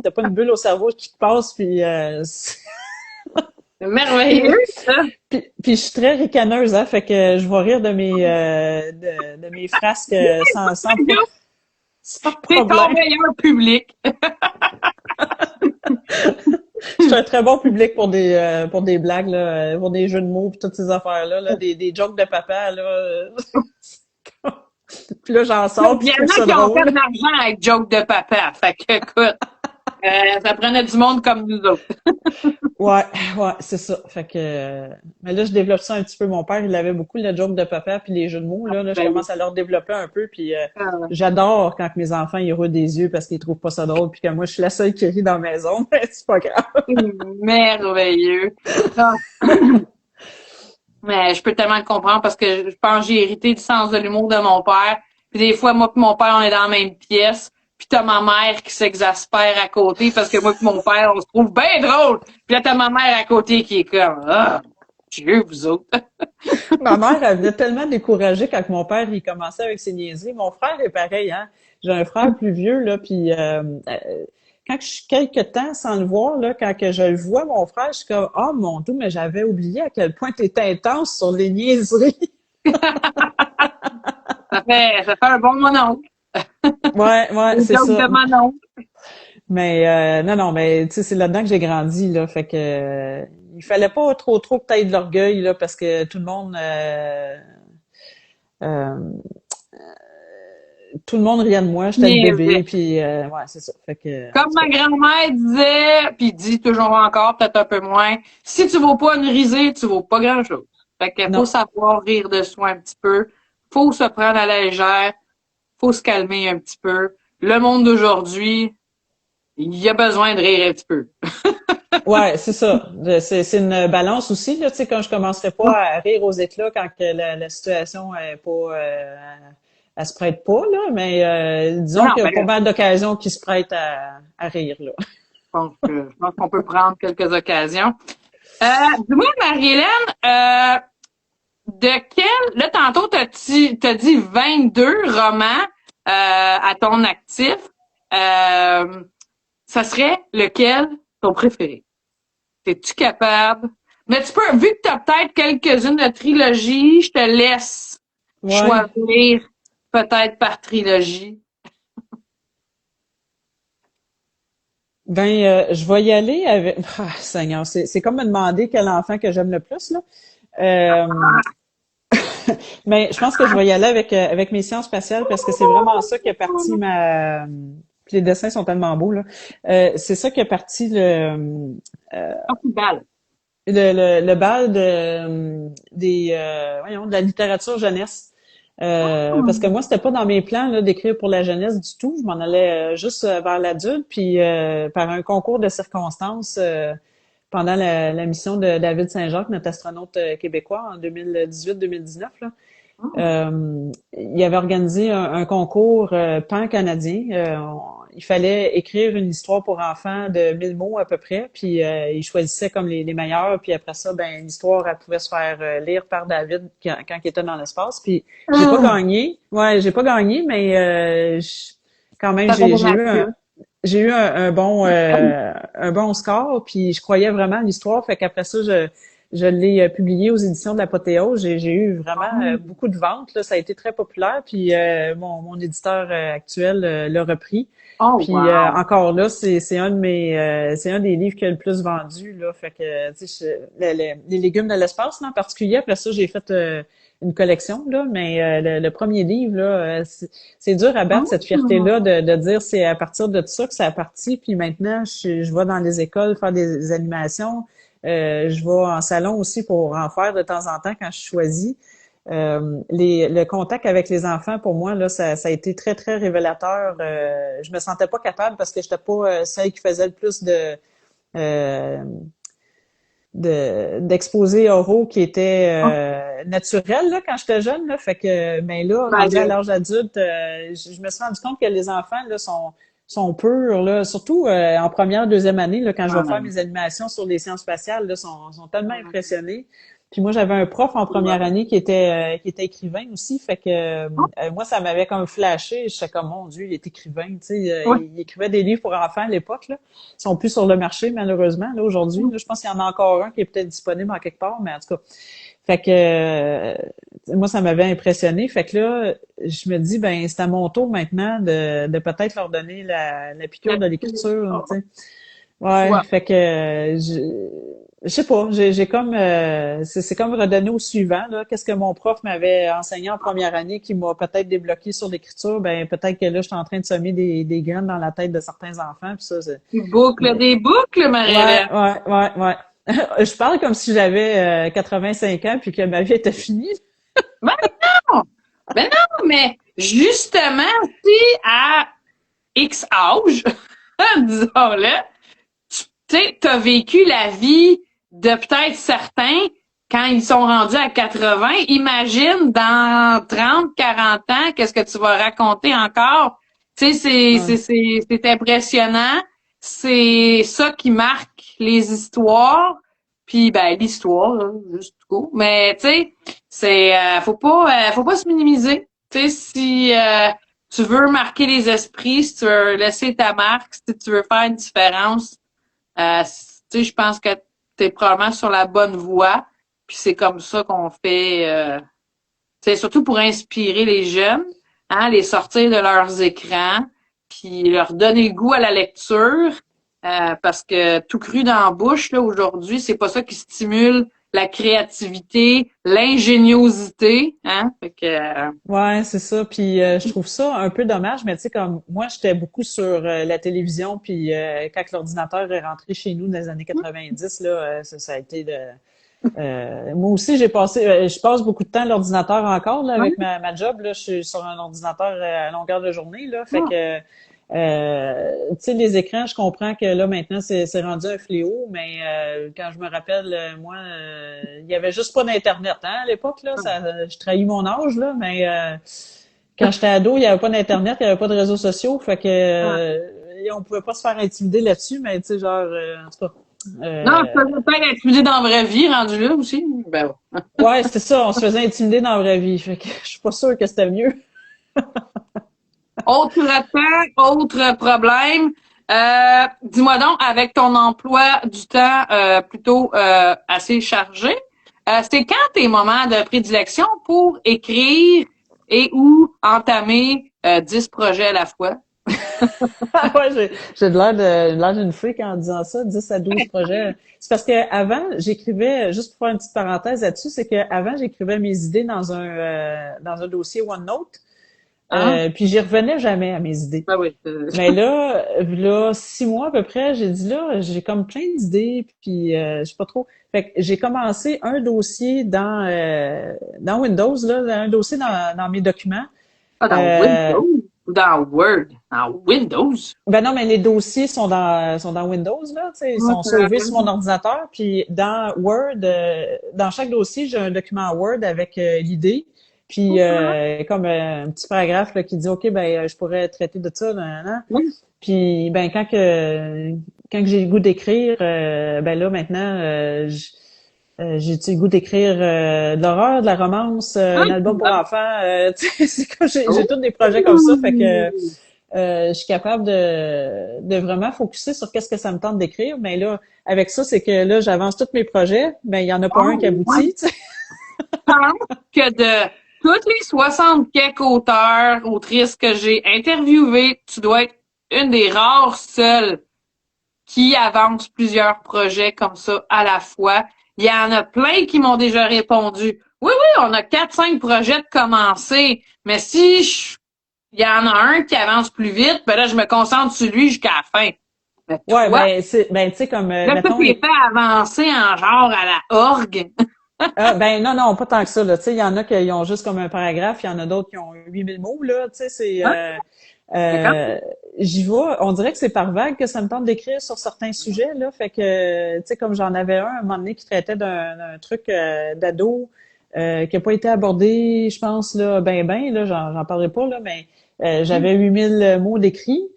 t'as pas une bulle au cerveau qui te passe puis c'est merveilleux ça. Puis je suis très ricaneuse, hein, fait que je vais rire de mes de mes frasques sans problème. C'est ton meilleur public. Je suis un très bon public pour des blagues là, pour des jeux de mots puis toutes ces affaires là, des jokes de papa là. Puis là, j'en sors, puis il y en a qui ont fait de l'argent avec joke de papa. Fait que, écoute, ça prenait du monde comme nous autres. ouais, c'est ça. Fait que, mais là, je développe ça un petit peu. Mon père, il avait beaucoup le joke de papa puis les jeux de mots. Là, je commence à leur développer un peu. Puis j'adore quand mes enfants ils roulent des yeux parce qu'ils trouvent pas ça drôle. Puis que moi, je suis la seule qui rit dans la maison. Mais c'est pas grave. Merveilleux. Mais je peux tellement le comprendre parce que je pense que j'ai hérité du sens de l'humour de mon père. Puis des fois, moi et mon père, on est dans la même pièce. Puis t'as ma mère qui s'exaspère à côté parce que moi et mon père, on se trouve bien drôle. Puis là, t'as ma mère à côté qui est comme « Ah, Dieu, vous autres! » Ma mère, elle venait tellement découragée quand mon père, il commençait avec ses niaiseries. Mon frère est pareil, hein. J'ai un frère plus vieux, là, puis quand je suis quelque temps sans le voir, là, quand que je le vois, mon frère, je suis comme, oh mon Dieu, mais j'avais oublié à quel point t'étais intense sur les niaiseries. Ça fait un bon mononcle. Ouais, c'est ça. De mononcle. Mais non, mais tu sais, c'est là-dedans que j'ai grandi, là. Fait que il fallait pas trop peut-être de l'orgueil, là, parce que euh, tout le monde riait de moi, j'étais le bébé, Niaisait. puis ouais, c'est ça. Fait que en Comme tout ma cas. grand-mère disait, puis dit toujours encore, peut-être un peu moins, si tu vaux pas une risée, tu vaux pas grand-chose. Fait qu'il faut Non. savoir rire de soi un petit peu, faut se prendre à la légère, faut se calmer un petit peu. Le monde d'aujourd'hui, il y a besoin de rire un petit peu. Ouais, c'est ça. C'est une balance aussi, là, tu sais, quand je commencerai pas à rire aux éclats quand que la situation est pas elle se prête pas, là, mais disons Non, qu'il y a mais pas là, mal d'occasions qui se prêtent à rire, là. je pense qu'on peut prendre quelques occasions. Dis-moi, Marie-Hélène, de quel, là, tantôt, t'as dit 22 romans, à ton actif. Ça serait lequel ton préféré? Es-tu capable? Mais tu peux, vu que tu as peut-être quelques-unes de trilogie, je te laisse Ouais. choisir peut-être par trilogie. Ben, je vais y aller avec. Ah, Seigneur, c'est comme me demander quel enfant que j'aime le plus, là. Euh, mais je pense que je vais y aller avec mes sciences spatiales parce que c'est vraiment ça qui a parti ma. Puis les dessins sont tellement beaux, là. C'est ça qui a parti Ah, plus belle. le bal voyons, de la littérature jeunesse. Parce que moi, c'était pas dans mes plans là, d'écrire pour la jeunesse du tout. Je m'en allais juste vers l'adulte, puis par un concours de circonstances pendant la mission de David Saint-Jacques, notre astronaute québécois en 2018-2019, là. Il avait organisé un concours pan-canadien. Il fallait écrire une histoire pour enfants de 1000 mots à peu près, puis il choisissait comme les meilleurs, puis après ça, ben l'histoire elle pouvait se faire lire par David quand il était dans l'espace. Puis j'ai pas gagné. Ouais, j'ai pas gagné, mais quand même Ça fait de j'ai eu un bon score, puis je croyais vraiment à l'histoire, fait qu'après ça je l'ai publié aux éditions de l'Apothéose. J'ai eu vraiment beaucoup de ventes. Là. Ça a été très populaire. Puis mon éditeur actuel l'a repris. Oh, Puis wow. encore là, c'est un de mes c'est un des livres qui a le plus vendu. Là. Fait que tu sais, les légumes de l'espace là, en particulier. Après ça, j'ai fait une collection, là, mais le premier livre, là, c'est dur à battre cette fierté-là de dire c'est à partir de ça que ça a parti. Puis maintenant, je vais dans les écoles faire des animations. Je vais en salon aussi pour en faire de temps en temps quand je choisis. Le contact avec les enfants, pour moi, là, ça a été très, très révélateur. Je me sentais pas capable parce que j'étais pas celle qui faisait le plus euh, d'exposés oraux qui étaient naturels là, quand j'étais jeune. Là. Fait que, mais là, Ben, rendu à l'âge adulte, je me suis rendu compte que les enfants là, sont purs, là, surtout en première, deuxième année, là, quand je vais faire mes animations sur les sciences spatiales, là, sont tellement impressionnés. Puis moi, j'avais un prof en première année qui était écrivain aussi, fait que moi, ça m'avait comme flashé. J'étais comme, mon Dieu, il est écrivain, tu sais, il écrivait des livres pour enfants à l'époque, là. Ils sont plus sur le marché, malheureusement, là, aujourd'hui. Là, je pense qu'il y en a encore un qui est peut-être disponible en quelque part, mais en tout cas. Fait que moi, ça m'avait impressionné. Fait que là, je me dis, ben, c'est à mon tour maintenant de peut-être leur donner la piqûre de l'écriture, tu sais. Ouais, fait que je sais pas, j'ai comme c'est comme redonner au suivant là. Qu'est-ce que mon prof m'avait enseigné en première année qui m'a peut-être débloqué sur l'écriture, ben peut-être que là je suis en train de semer des graines dans la tête de certains enfants, puis ça c'est des boucles, Marie-Hélène. ouais. Je parle comme si j'avais 85 ans puis que ma vie était finie. Ben non! Ben non, mais justement, si à X âge, disons-le, tu sais, t'as vécu la vie de peut-être certains quand ils sont rendus à 80. Imagine dans 30, 40 ans, qu'est-ce que tu vas raconter encore? Tu sais, Ouais. c'est impressionnant. C'est ça qui marque les histoires. Puis ben l'histoire, là, juste go. Mais tu sais, faut pas se minimiser. Tu sais, si tu veux marquer les esprits, si tu veux laisser ta marque, si tu veux faire une différence, tu sais, je pense que tu es probablement sur la bonne voie. Puis c'est comme ça qu'on fait, tu sais, surtout pour inspirer les jeunes, hein, les sortir de leurs écrans, puis leur donner le goût à la lecture, parce que tout cru dans la bouche, là, aujourd'hui, c'est pas ça qui stimule la créativité, l'ingéniosité, hein? Fait que, Ouais, c'est ça. Puis je trouve ça un peu dommage, mais tu sais, comme moi, j'étais beaucoup sur la télévision, puis quand l'ordinateur est rentré chez nous dans les années 90, là, ça a été de. Moi aussi, je passe beaucoup de temps à l'ordinateur encore là, avec ma job. Là, je suis sur un ordinateur à longueur de journée. Là, fait que tu sais, les écrans, je comprends que là maintenant c'est rendu un fléau, mais quand je me rappelle, moi, il y avait juste pas d'internet hein, à l'époque. Là, je trahis mon âge là, mais quand j'étais ado, il y avait pas d'internet, il y avait pas de réseaux sociaux, fait que on pouvait pas se faire intimider là-dessus, mais tu sais, genre en tout cas. non, je peux pas être intimidé dans la vraie vie, rendu là aussi. Ben, Ouais, c'est ça, on se faisait intimider dans la vraie vie. Fait que je suis pas sûre que c'était mieux. autre temps, autre problème. Dis-moi donc, avec ton emploi du temps plutôt assez chargé, c'est quand tes moments de prédilection pour écrire et ou entamer 10 projets à la fois? Ouais, j'ai de l'air d'une freak en disant ça, 10 à 12 projets. C'est parce que avant, j'écrivais, juste pour faire une petite parenthèse là-dessus, c'est que avant j'écrivais mes idées dans un dossier OneNote. Puis j'y revenais jamais à mes idées. Ben oui. Mais là, 6 mois à peu près, j'ai dit là, j'ai comme plein d'idées, puis je sais pas trop. Fait que j'ai commencé un dossier dans Windows, là, un dossier dans mes documents. Ah, dans Windows ou dans Word? Dans Windows? Ben non, mais les dossiers sont dans Windows, là, tu sais, ils sont sauvés sur mon ordinateur. Puis dans Word, dans chaque dossier, j'ai un document Word avec l'idée. Puis comme un petit paragraphe là, qui dit OK, ben je pourrais traiter de ça, nan. Puis ben quand que j'ai le goût d'écrire, ben là maintenant j'ai le goût d'écrire de l'horreur, de la romance, un album pour enfants. Tu sais, c'est comme j'ai tous des projets comme ça, fait que je suis capable de vraiment focuser sur qu'est-ce que ça me tente d'écrire. Mais là, avec ça, c'est que là, j'avance tous mes projets, ben il y en a pas un qui aboutit. Tu sais. Je pense que de toutes les 60 quelques auteurs, autrices que j'ai interviewées, tu dois être une des rares seules qui avance plusieurs projets comme ça à la fois. Il y en a plein qui m'ont déjà répondu. Oui, on a 4-5 projets de commencer, mais il y en a un qui avance plus vite, ben là, je me concentre sur lui jusqu'à la fin. Mais toi, ouais, ben tu sais comme là, mettons, tu t'es fait avancer en genre à la orgue. ben non, pas tant que ça, là. Tu sais, il y en a qui ont juste comme un paragraphe, il y en a d'autres qui ont 8000 mots, là. Tu sais, c'est j'y vais. On dirait que c'est par vague que ça me tente d'écrire sur certains sujets, là. Fait que, tu sais, comme j'en avais un moment donné qui traitait d'un truc d'ado qui a pas été abordé, je pense, là, là, j'en parlerai pas, là, mais j'avais 8000 mots d'écrits.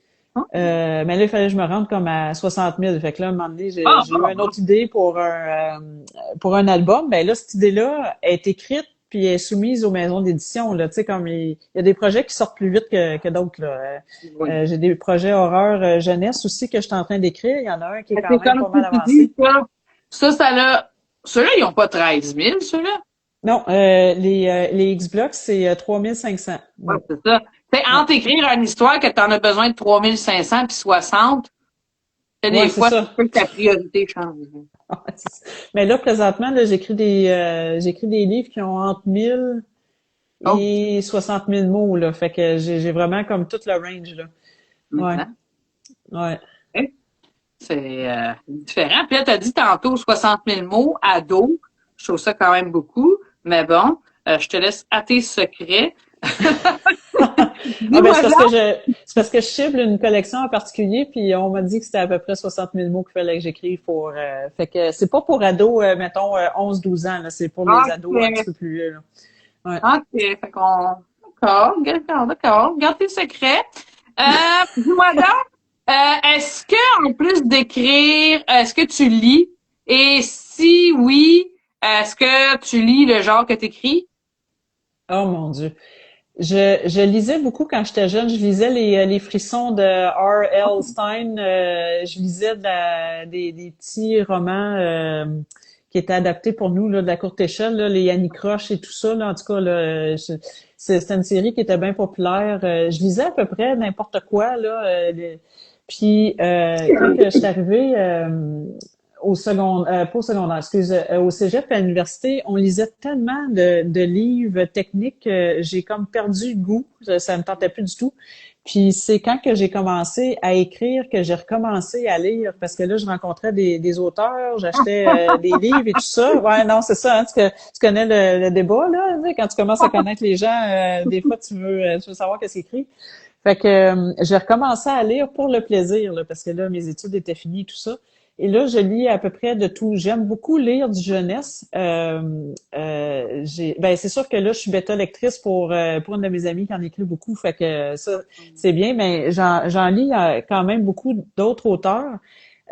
Mais là, il fallait que je me rende comme à 60 000. Fait que là, à un moment donné, j'ai eu une autre idée pour un album. Ben là, cette idée-là est écrite puis est soumise aux maisons d'édition. Là, tu sais, comme il y a des projets qui sortent plus vite que d'autres. Là. J'ai des projets horreur jeunesse aussi que je suis en train d'écrire. Il y en a un qui est quand même pas mal avancé. Ceux-là, ils n'ont pas 13 000, ceux-là. Non, les X-Blocks, c'est 3500. Ouais, c'est ça. T'sais, entre écrire une histoire que tu en as besoin de 3500 puis 60, des fois, c'est que ta priorité change. Mais là, présentement, là, j'écris des livres qui ont entre 1000 et 60 000 mots, là. Fait que j'ai vraiment comme tout le range, là. Ouais. C'est différent. Puis là, t'as dit tantôt 60 000 mots à dos. Je trouve ça quand même beaucoup. Mais bon, je te laisse à tes secrets. C'est parce que je cible une collection en particulier, puis on m'a dit que c'était à peu près 60 000 mots qu'il fallait que j'écrive pour. Fait que c'est pas pour ados, mettons 11-12 ans, là, c'est pour les ados un petit peu plus vieux. Là. Ouais. OK, fait qu'on. D'accord. Garde tes secrets. Dis-moi donc, est-ce que en plus d'écrire, est-ce que tu lis? Et si oui, est-ce que tu lis le genre que t'écris? Oh mon Dieu. Je lisais beaucoup quand j'étais jeune. Je lisais les frissons de R.L. Stein. Je lisais des petits romans qui était adapté pour nous là de la courte échelle, là, les Annie Croche et tout ça. Là, en tout cas, là, c'était une série qui était bien populaire. Je lisais à peu près n'importe quoi là. Puis quand que je suis arrivée au secondaire, pas au secondaire, excuse, au cégep à l'université, on lisait tellement de livres techniques que j'ai comme perdu le goût. Ça me tentait plus du tout. Puis c'est quand que j'ai commencé à écrire que j'ai recommencé à lire parce que là je rencontrais des auteurs, j'achetais des livres et tout ça. Ouais, non, c'est ça. Hein, tu connais le débat là, tu sais, quand tu commences à connaître les gens, des fois tu veux savoir qu'est-ce qu'ils écrivent. Fait que j'ai recommencé à lire pour le plaisir là, parce que là mes études étaient finies et tout ça. Et là, je lis à peu près de tout. J'aime beaucoup lire du jeunesse. C'est sûr que là, je suis bêta lectrice pour une de mes amies qui en écrit beaucoup. Fait que ça, c'est bien, mais j'en lis quand même beaucoup d'autres auteurs.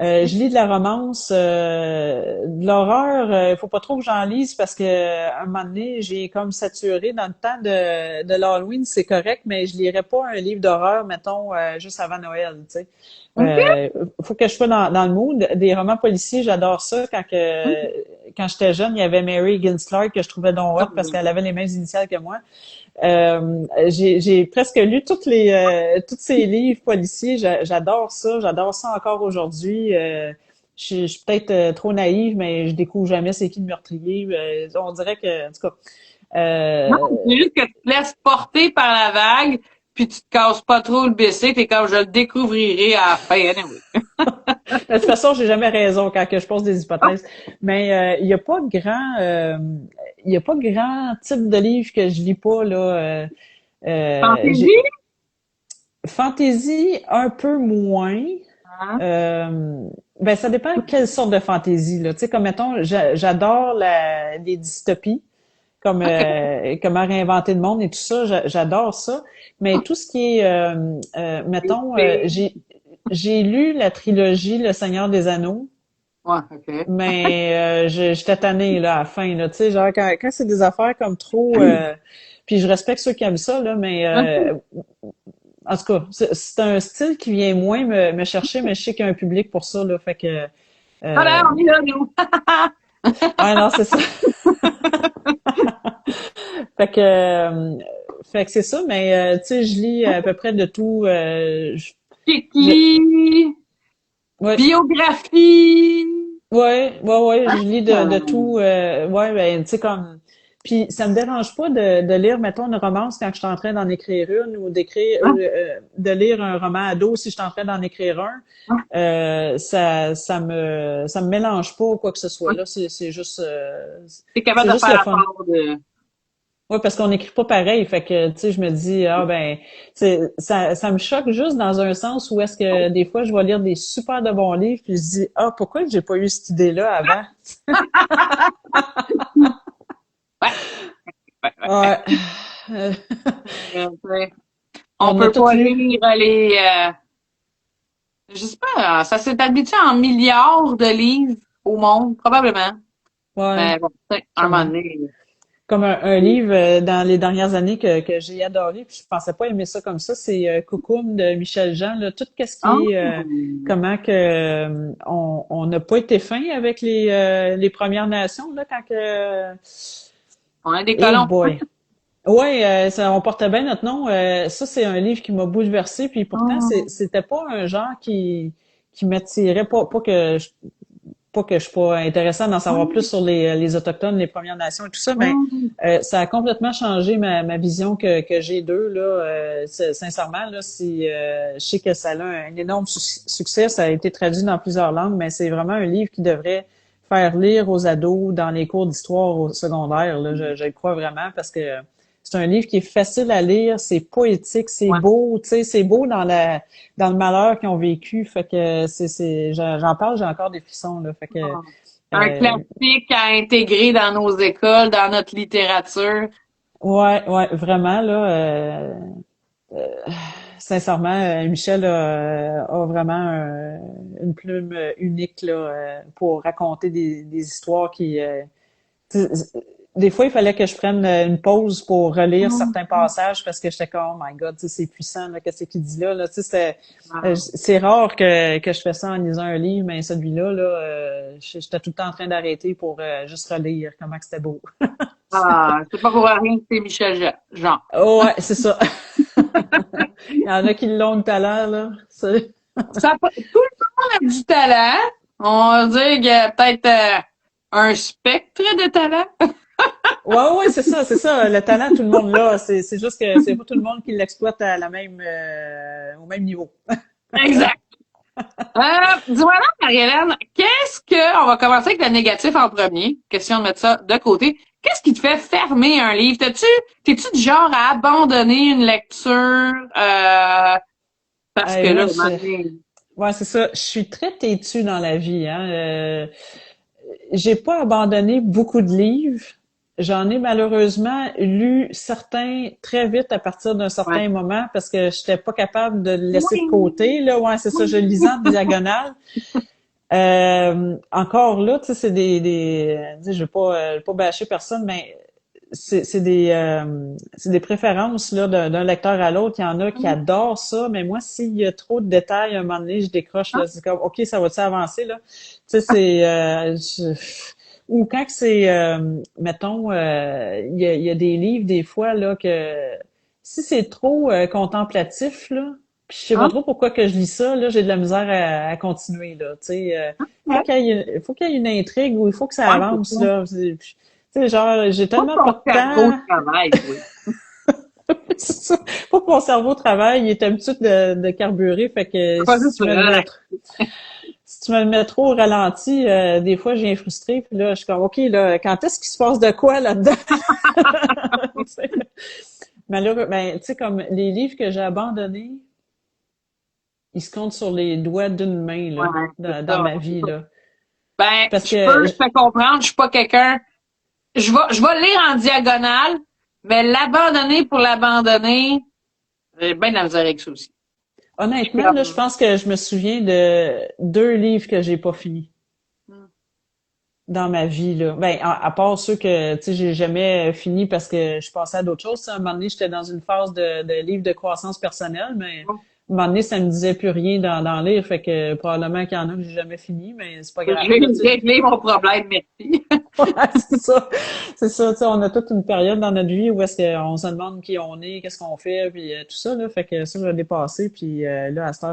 Je lis de la romance, de l'horreur. Faut pas trop que j'en lise parce que à un moment donné, j'ai comme saturé dans le temps de l'Halloween, c'est correct, mais je lirais pas un livre d'horreur, mettons, juste avant Noël, tu sais. Faut que je sois dans le mood. Des romans policiers, j'adore ça. Quand j'étais jeune, il y avait Mary Higgins Clark que je trouvais donc hot parce qu'elle avait les mêmes initiales que moi. J'ai presque lu tous ces livres policiers. J'adore ça. J'adore ça encore aujourd'hui. Je suis peut-être trop naïve, mais je découvre jamais c'est qui le meurtrier. On dirait que, en tout cas, Non, c'est juste que tu te laisses porter par la vague, puis tu te casses pas trop le BC, t'es comme je le découvrirai à la fin, anyway. De toute façon, j'ai jamais raison quand que je pose des hypothèses. Mais il y a pas grand type de livre que je lis pas là. Fantasy? Fantasy un peu moins. Ça dépend quelle sorte de fantaisie là. Tu sais, comme mettons, j'adore les dystopies, comme comment réinventer le monde et tout ça. J'adore ça. Mais tout ce qui est, mettons, j'ai lu la trilogie Le Seigneur des Anneaux. Ouais, ok. Mais j'étais tannée là à la fin là, tu sais, genre quand c'est des affaires comme trop puis je respecte ceux qui aiment ça là, mais en tout cas, c'est un style qui vient moins me chercher, mais je sais qu'il y a un public pour ça là, fait que Voilà, on est là, nous. ouais, non, c'est ça. Fait que c'est ça, mais tu sais, je lis à peu près de tout Kiki, ouais. biographie. Ouais, je lis de tout. Tu sais, comme. Puis ça me dérange pas de lire, mettons, une romance quand je suis en train d'en écrire une ou de lire un roman ado si je suis en train d'en écrire un. Ça me mélange pas ou quoi que ce soit. Là, c'est juste. T'es capable c'est de juste faire le la fun. part de... Ouais, parce qu'on n'écrit pas pareil. Fait que, tu sais, je me dis, ça me choque juste dans un sens où est-ce que des fois, je vais lire des super de bons livres puis je dis, pourquoi j'ai pas eu cette idée-là avant? Ouais. On a peut tout pas lu. lire les... je sais pas, ça s'est habitué en milliards de livres au monde, probablement. Ouais. Mais bon, un moment donné... Comme un livre dans les dernières années que j'ai adoré, puis je pensais pas aimer ça comme ça, c'est Cocoon de Michel Jean, là, tout ce qui est comment que on n'a pas été fin avec les Premières Nations là quand que On a des hey colons. boy. Ouais, on portait bien notre nom. Ça, c'est un livre qui m'a bouleversée, puis pourtant, c'était pas un genre qui m'attirait, pas que je suis pas intéressante d'en savoir plus sur les Autochtones, les Premières Nations et tout ça, mais ça a complètement changé ma vision que j'ai d'eux, là. Sincèrement, là, je sais que ça a un énorme succès, ça a été traduit dans plusieurs langues, mais c'est vraiment un livre qui devrait faire lire aux ados dans les cours d'histoire au secondaire, là. Je le crois vraiment parce que c'est un livre qui est facile à lire, c'est poétique, c'est beau, tu sais, c'est beau dans le malheur qu'ils ont vécu. Fait que j'en parle, j'ai encore des frissons là. Fait que un classique à intégrer dans nos écoles, dans notre littérature. Ouais, vraiment là. Sincèrement, Michel a vraiment une plume unique là pour raconter des histoires qui des fois, il fallait que je prenne une pause pour relire certains passages parce que j'étais comme, oh my God, tu sais, c'est puissant, là, qu'est-ce qu'il dit là, tu sais, c'est rare que je fais ça en lisant un livre, mais celui-là, j'étais tout le temps en train d'arrêter pour juste relire comment que c'était beau. Ah, c'est pas pour rien que c'est Michel Jean. Oh, ouais, c'est ça. Il y en a qui l'ont le talent, là. Tout le monde a du talent. On va dire qu'il y a peut-être un spectre de talent. Ouais, c'est ça. Le talent, tout le monde l'a. C'est juste que c'est pas tout le monde qui l'exploite à au même niveau. Exact. Dis-moi là, Marie-Hélène, on va commencer avec le négatif en premier. Question de mettre ça de côté. Qu'est-ce qui te fait fermer un livre? T'es-tu du genre à abandonner une lecture, parce que là, ouais, c'est ça. Je suis très têtue dans la vie, hein. J'ai pas abandonné beaucoup de livres. J'en ai malheureusement lu certains très vite à partir d'un certain moment parce que j'étais pas capable de le laisser de côté, là. Ouais, c'est ça. Je le lisais en diagonale. Encore là, tu sais, c'est je veux pas bâcher personne, mais c'est des préférences là d'un lecteur à l'autre. Il y en a qui adorent ça, mais moi, s'il y a trop de détails, à un moment donné, je décroche là. C'est comme, ok, ça va-tu avancer là? Tu sais, ou quand que c'est, mettons, il y a des livres des fois là que si c'est trop contemplatif là. Puis je sais pas trop pourquoi que je lis ça, là, j'ai de la misère à continuer, là, tu sais. Faut qu'il y ait une intrigue ou il faut que ça avance, là. Tu sais, genre, j'ai tellement pas de temps. Travail, oui. C'est ça. Faut que mon cerveau travaille, il est habitué de carburer, fait que si tu me le mets trop au ralenti, des fois, je viens frustré, puis là, je suis comme, OK, là, quand est-ce qu'il se passe de quoi là-dedans? Malheureux, ben, tu sais, comme les livres que j'ai abandonnés, ils se comptent sur les doigts d'une main, là, dans ma vie, là. Ben, Parce je peux comprendre, je suis pas quelqu'un, je vais lire en diagonale, mais l'abandonner pour l'abandonner, j'ai bien de la misère avec ça aussi. Honnêtement, là, je pense que je me souviens de 2 livres que j'ai pas finis dans ma vie, là. Ben, à part ceux que, tu sais, j'ai jamais fini parce que je passais à d'autres choses. À un moment donné, j'étais dans une phase de livre de croissance personnelle, mais à un moment donné, ça me disait plus rien d'en lire, fait que probablement qu'il y en a que j'ai jamais fini, mais c'est pas grave. J'ai réglé mon problème, merci. Ouais, c'est ça. C'est ça, tu sais, on a toute une période dans notre vie où est-ce qu'on se demande qui on est, qu'est-ce qu'on fait, puis tout ça, là. Fait que ça, je l'ai dépassé, puis là, à cette heure,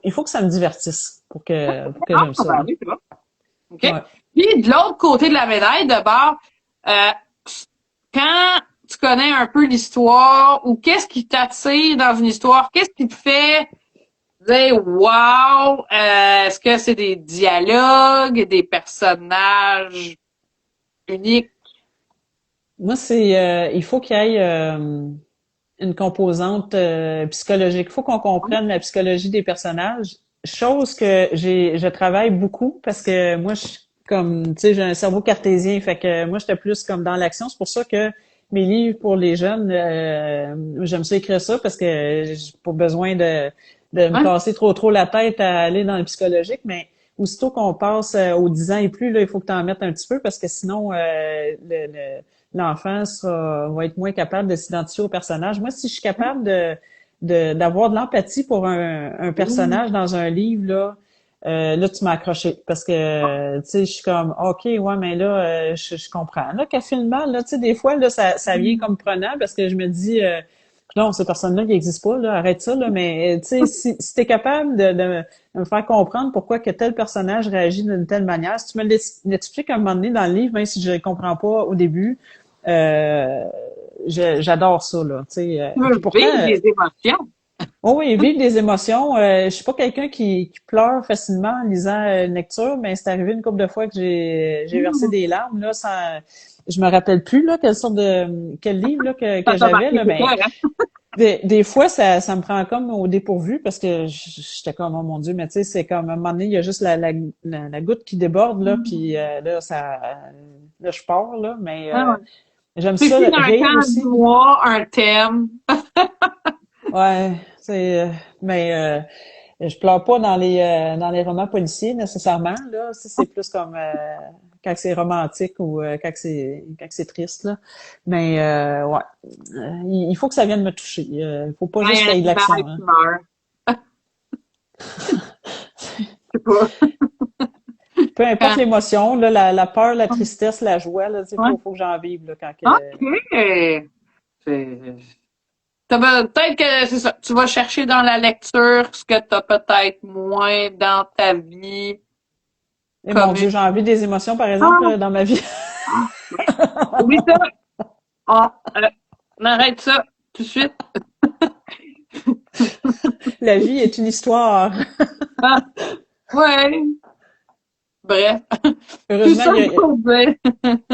il faut que ça me divertisse pour que j'aime ça. Ben oui, c'est bon. OK. Ouais. Puis, de l'autre côté de la médaille, d'abord, quand tu connais un peu l'histoire, ou qu'est-ce qui t'attire dans une histoire, qu'est-ce qui te fait dire wow, est-ce que c'est des dialogues, des personnages uniques? Moi, il faut qu'il y ait une composante psychologique. Il faut qu'on comprenne la psychologie des personnages. Chose que je travaille beaucoup parce que moi, tu sais, j'ai un cerveau cartésien, fait que moi, j'étais plus comme dans l'action. C'est pour ça que mes livres pour les jeunes, j'aime ça écrire ça parce que j'ai pas besoin de me casser trop la tête à aller dans le psychologique, mais aussitôt qu'on passe aux 10 ans et plus, là, il faut que tu en mettes un petit peu parce que sinon, l'enfant va être moins capable de s'identifier au personnage. Moi, si je suis capable d'avoir de l'empathie pour un personnage dans un livre, là, tu m'as accroché. Parce que, tu sais, je suis comme, OK, ouais, mais là, je comprends. Là, qu'à finalement, là, tu sais, des fois, là, ça vient comme prenant parce que je me dis, non, cette personne-là, il n'existe pas, là, arrête ça, là, mais, tu sais, si t'es capable de me faire comprendre pourquoi que tel personnage réagit d'une telle manière, si tu me l'expliques à un moment donné dans le livre, même si je ne comprends pas au début, j'adore ça, là, tu sais. Vivre des émotions. Oh oui, vivre des émotions. Je suis pas quelqu'un qui pleure facilement en lisant une lecture, mais c'est arrivé une couple de fois que j'ai versé des larmes, là, je me rappelle plus, là, quel livre, là, que j'avais, là, mais des fois, ça me prend comme au dépourvu parce que j'étais comme, oh mon Dieu, mais tu sais, c'est comme, à un moment donné, il y a juste la goutte qui déborde, là, puis là, là, je pars, là, mais j'aime ça, rire aussi. Un thème. Ouais, mais je pleure pas dans les romans policiers nécessairement, là. Ça, c'est plus comme quand c'est romantique ou quand c'est triste, là. Mais ouais, il faut que ça vienne me toucher. Il faut pas juste qu'il y ait de l'action. Hein. Je sais pas. Peu importe l'émotion, là, la peur, la tristesse, la joie, là, faut que j'en vive là, quand que... OK. Peut-être que c'est ça. Tu vas chercher dans la lecture ce que tu as peut-être moins dans ta vie. Et mon Dieu, j'ai envie des émotions, par exemple, dans ma vie. Oui, ça. On arrête ça tout de suite. La vie est une histoire. Ouais. Bref. Heureusement, ouais,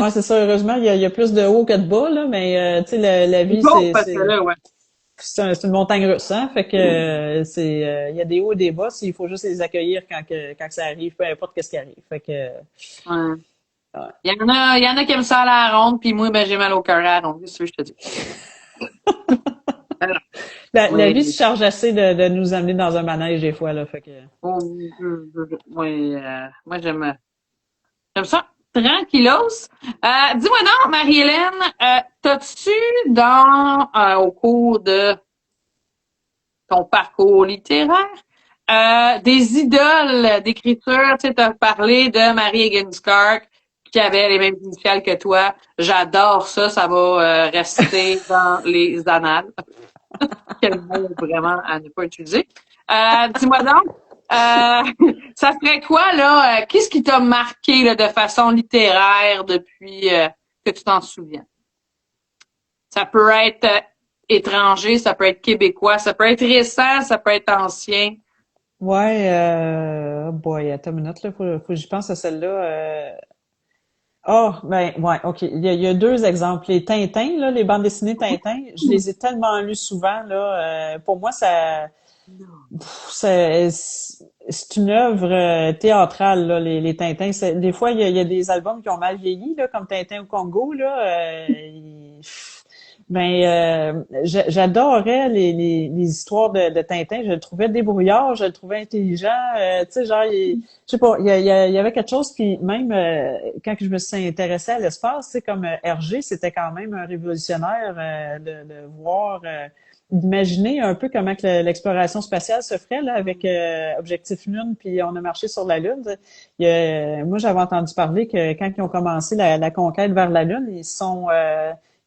c'est ça. Heureusement, il y a plus de haut que de bas, là, mais tu sais, la vie, c'est une montagne russe, hein. Fait que il y a des hauts et des bas. Il faut juste les accueillir quand ça arrive, peu importe qu'est-ce qui arrive. Fait que ouais. Il y en a qui aiment ça à la ronde, puis moi, ben j'ai mal au cœur à la ronde, c'est ce que je te dis. La vie se charge assez de nous amener dans un manège des fois, là. Fait que. Oui, moi j'aime ça. Tranquillos. Dis-moi donc, Marie-Hélène, t'as-tu au cours de ton parcours littéraire, des idoles d'écriture? Tu sais, t'as parlé de Mary Higgins Clark, qui avait les mêmes initiales que toi. J'adore ça, ça va rester dans les annales. Quel mot vraiment à ne pas utiliser. Dis-moi donc, ça serait quoi, là? Qu'est-ce qui t'a marqué là, de façon littéraire depuis que tu t'en souviens? Ça peut être étranger, ça peut être québécois, ça peut être récent, ça peut être ancien. Ouais, boy, attends une minute, là, faut que j'y pense à celle-là. Ben, ouais, OK. Il y a deux exemples. Les Tintins, là, les bandes dessinées Tintins, je les ai tellement lus souvent, là. Pour moi, c'est une œuvre théâtrale, là, les Tintins. Des fois, il y a des albums qui ont mal vieilli, là, comme Tintin au Congo, là. J'adorais les histoires de Tintin. Je le trouvais débrouillard, je le trouvais intelligent. Tu sais, genre, je sais pas, il y avait quelque chose. Puis même quand je me suis intéressée à l'espace, tu sais, comme Hergé, c'était quand même un révolutionnaire de voir, d'imaginer un peu comment que l'exploration spatiale se ferait là avec Objectif Lune. Puis on a marché sur la Lune. Moi, j'avais entendu parler que quand ils ont commencé la conquête vers la Lune, ils se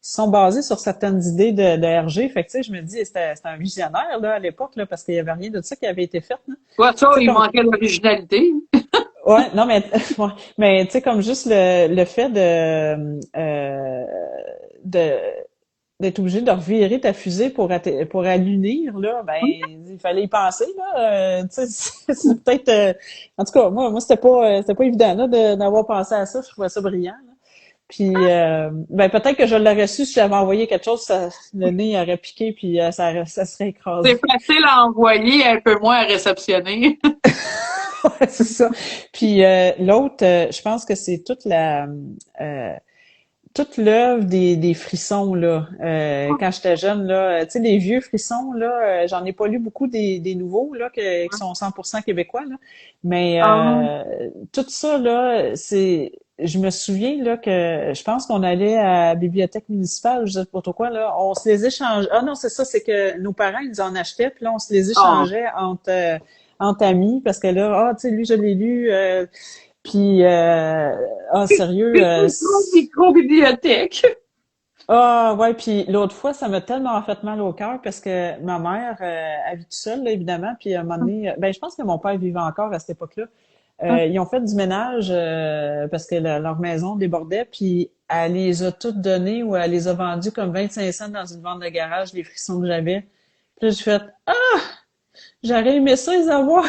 sont basés sur certaines idées de Hergé. Fait que, tu sais, je me dis, c'était un visionnaire, là, à l'époque, là, parce qu'il y avait rien de ça qui avait été fait, là. Ouais, ça, il manquait l'originalité. Ouais, non, mais tu sais, comme juste le fait d'être obligé de revirer ta fusée pour allunir, là, ben, il fallait y penser, là. Tu sais, c'est peut-être, en tout cas, moi, c'était pas évident, là, d'avoir pensé à ça. Je trouvais ça brillant, là. Puis, ben peut-être que je l'aurais su si j'avais envoyé quelque chose, le nez aurait piqué, puis ça serait écrasé. C'est facile à envoyer, un peu moins à réceptionner. Ouais, c'est ça. Puis l'autre, je pense que c'est toute l'œuvre des frissons là. Quand j'étais jeune là, tu sais les vieux frissons là, j'en ai pas lu beaucoup des nouveaux là qui sont 100% québécois là, mais tout ça là, je me souviens là que je pense qu'on allait à la bibliothèque municipale, je sais pas trop quoi là, on se les échangeait. Ah non, c'est ça, c'est que nos parents ils en achetaient, puis là on se les échangeait entre amis parce que là, tu sais lui je l'ai lu. Puis, sérieux. Micro-bibliothèque. Ouais, puis l'autre fois, ça m'a tellement fait mal au cœur parce que ma mère, elle vit toute seule, là, évidemment, puis à un moment donné, ben, je pense que mon père vivait encore à cette époque-là. Ils ont fait du ménage parce que leur maison débordait, puis elle les a toutes données ou elle les a vendues comme 25 cents dans une vente de garage, les frissons que j'avais. Puis là, j'ai fait « Ah! J'aurais aimé ça les avoir! »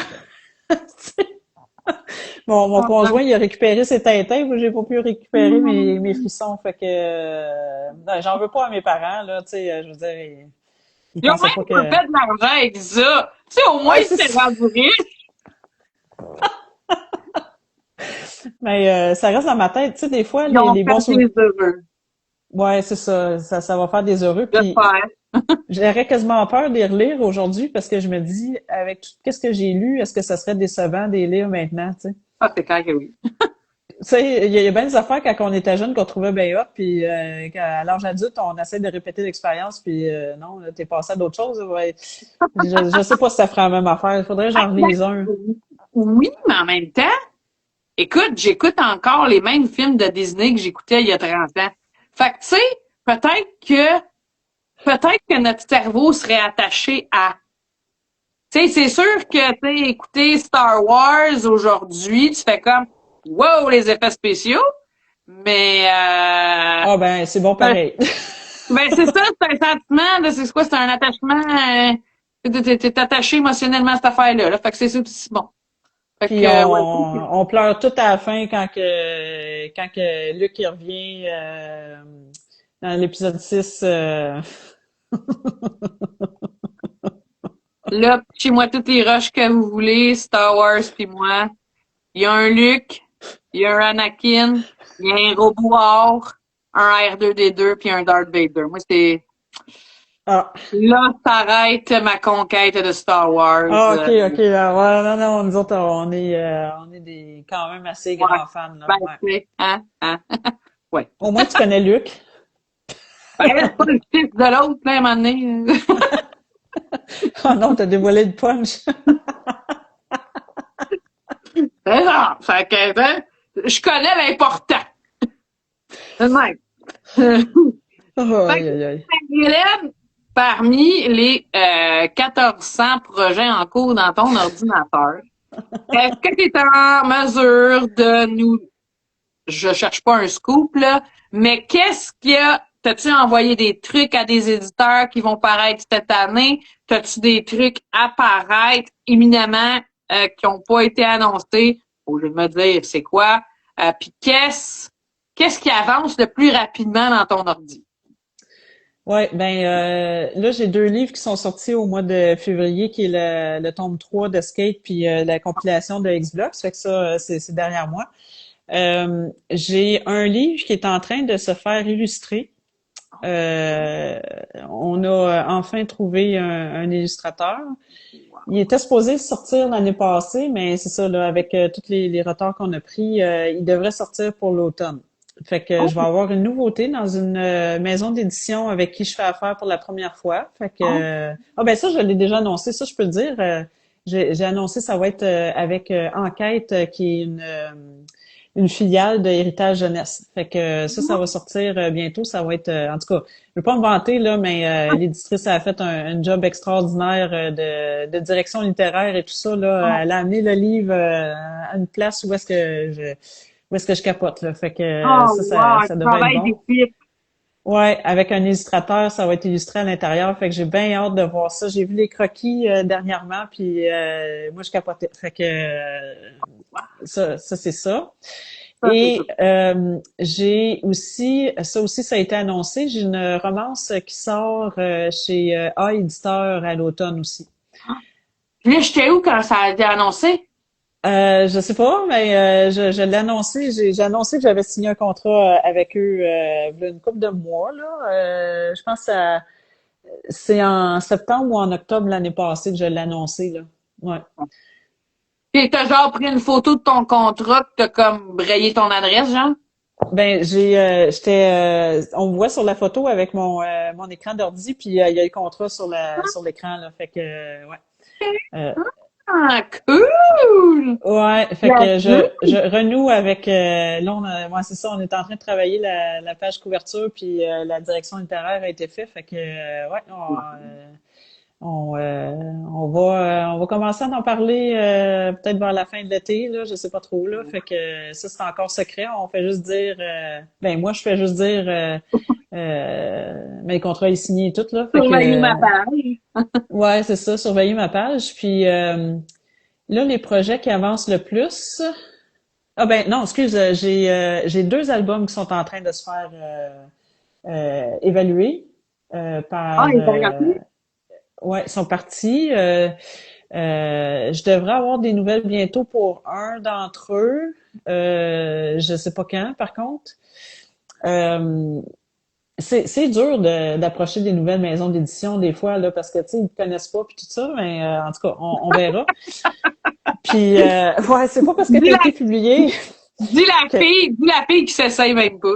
Mon conjoint, il a récupéré ses Tintins, moi j'ai pas pu récupérer mes frissons, fait que j'en veux pas à mes parents, là, tu sais, je veux dire, ils ont pensaient même pas que... fait de l'argent avec ça. Tu sais, au moins, ils s'étaient rendus riches. Mais ça reste dans ma tête, tu sais, des fois, les bons souvenirs heureux. Ouais, c'est ça va faire des heureux, puis j'aurais quasiment peur de les relire aujourd'hui parce que je me dis, avec tout ce que j'ai lu, est-ce que ça serait décevant de les lire maintenant, tu sais? Ah, c'est clair que oui. sais, il y a bien des affaires quand on était jeune qu'on trouvait bien hot, puis à l'âge adulte, on essaie de répéter l'expérience, puis non, là, t'es passé à d'autres choses. Ouais. Je sais pas si ça ferait la même affaire. Il faudrait que j'en relise un. Oui, mais en même temps, écoute, j'écoute encore les mêmes films de Disney que j'écoutais il y a 30 ans. Fait que, tu sais, peut-être que notre cerveau serait attaché à. Tu sais, c'est sûr que, tu sais, écouter Star Wars aujourd'hui, tu fais comme, wow, les effets spéciaux, mais, Ah ben, c'est bon pareil. ben, c'est ça, c'est un sentiment, de, c'est quoi, c'est un attachement, t'es attaché émotionnellement à cette affaire-là, là. Fait que c'est aussi bon. Fait Puis que, ouais. on pleure tout à la fin quand que Luke il revient dans l'épisode 6. Là, chez moi, toutes les rushs que vous voulez, Star Wars puis moi. Il y a un Luke, il y a un Anakin, il y a un Roboar, un R2D2 puis un Darth Vader. Moi, c'est Ah. là s'arrête ma conquête de Star Wars. Ah, ok. Ouais, non, nous autres, on est des quand même assez grands fans, là. Ben, Ouais. hein? Ouais. Au moins, tu connais Luke. Ben, c'est pas le fils de l'autre, là, à un moment donné. Oh non, t'as dévoilé le punch. C'est ça. Fait que, hein, je connais l'important. C'est le même. Oh, aïe, aïe, aïe. Hélène, parmi les 1400 projets en cours dans ton ordinateur, est-ce que tu es en mesure de nous... Je cherche pas un scoop, là, mais qu'est-ce qu'il y a... T'as-tu envoyé des trucs à des éditeurs qui vont paraître cette année? T'as-tu des trucs à paraître éminemment qui n'ont pas été annoncés? Au lieu de me dire c'est quoi? Puis qu'est-ce qui avance le plus rapidement dans ton ordi? Ouais, ben là j'ai deux livres qui sont sortis au mois de février, qui est le tome 3 de Skate puis la compilation de Xbox, fait que ça c'est derrière moi. J'ai un livre qui est en train de se faire illustrer. On a enfin trouvé un illustrateur. Il était supposé sortir l'année passée, mais c'est ça, là, avec tous les retards qu'on a pris, il devrait sortir pour l'automne. Fait que je vais avoir une nouveauté dans une maison d'édition avec qui je fais affaire pour la première fois. Fait que ben ça, je l'ai déjà annoncé, ça je peux le dire. J'ai annoncé ça va être avec Enquête, qui est une filiale de Héritage Jeunesse. Fait que ça va sortir bientôt. Ça va être, en tout cas, je veux pas me vanter, là, mais l'éditrice a fait un job extraordinaire de direction littéraire et tout ça, là. Elle a amené le livre à une place où est-ce que je capote, là. Fait que ça devrait être bon. Ouais, avec un illustrateur, ça va être illustré à l'intérieur. Fait que j'ai bien hâte de voir ça. J'ai vu les croquis dernièrement, puis moi je capotais. Fait que ça c'est ça. Et j'ai aussi, ça a été annoncé, j'ai une romance qui sort chez A Éditeur à l'automne aussi. Puis là, j'étais où quand ça a été annoncé? Je sais pas, mais je l'ai annoncé. J'ai annoncé que j'avais signé un contrat avec eux il y a une couple de mois, là. Je pense que c'est en septembre ou en octobre l'année passée que je l'ai annoncé, là. Ouais. Puis t'as genre pris une photo de ton contrat, que t'as comme brayé ton adresse, genre? Ben on me voit sur la photo avec mon écran d'ordi, puis il y a le contrat sur l'écran, là. Fait que ouais. Ah, cool! Ouais, fait que je renoue avec ouais, c'est ça, on est en train de travailler la page couverture, puis la direction littéraire a été faite, fait que ouais, on va commencer à en parler peut-être vers la fin de l'été, là, je sais pas trop, là, fait que ça c'est encore secret, on fait juste dire ben moi je fais juste dire mais le contrat est signé et tout, là. Surveiller ma page. Ouais, c'est ça, surveiller ma page, puis là, les projets qui avancent le plus. Ah ben non, excuse, j'ai deux albums qui sont en train de se faire évaluer par. Ouais, ils sont partis. Je devrais avoir des nouvelles bientôt pour un d'entre eux. Je sais pas quand, par contre. C'est dur d'approcher des nouvelles maisons d'édition des fois, là, parce que tu sais, ils te connaissent pas puis tout ça, mais en tout cas, on verra. Puis ouais, c'est pas parce que t'as été publié. Dis la fille qui s'essaye même pas.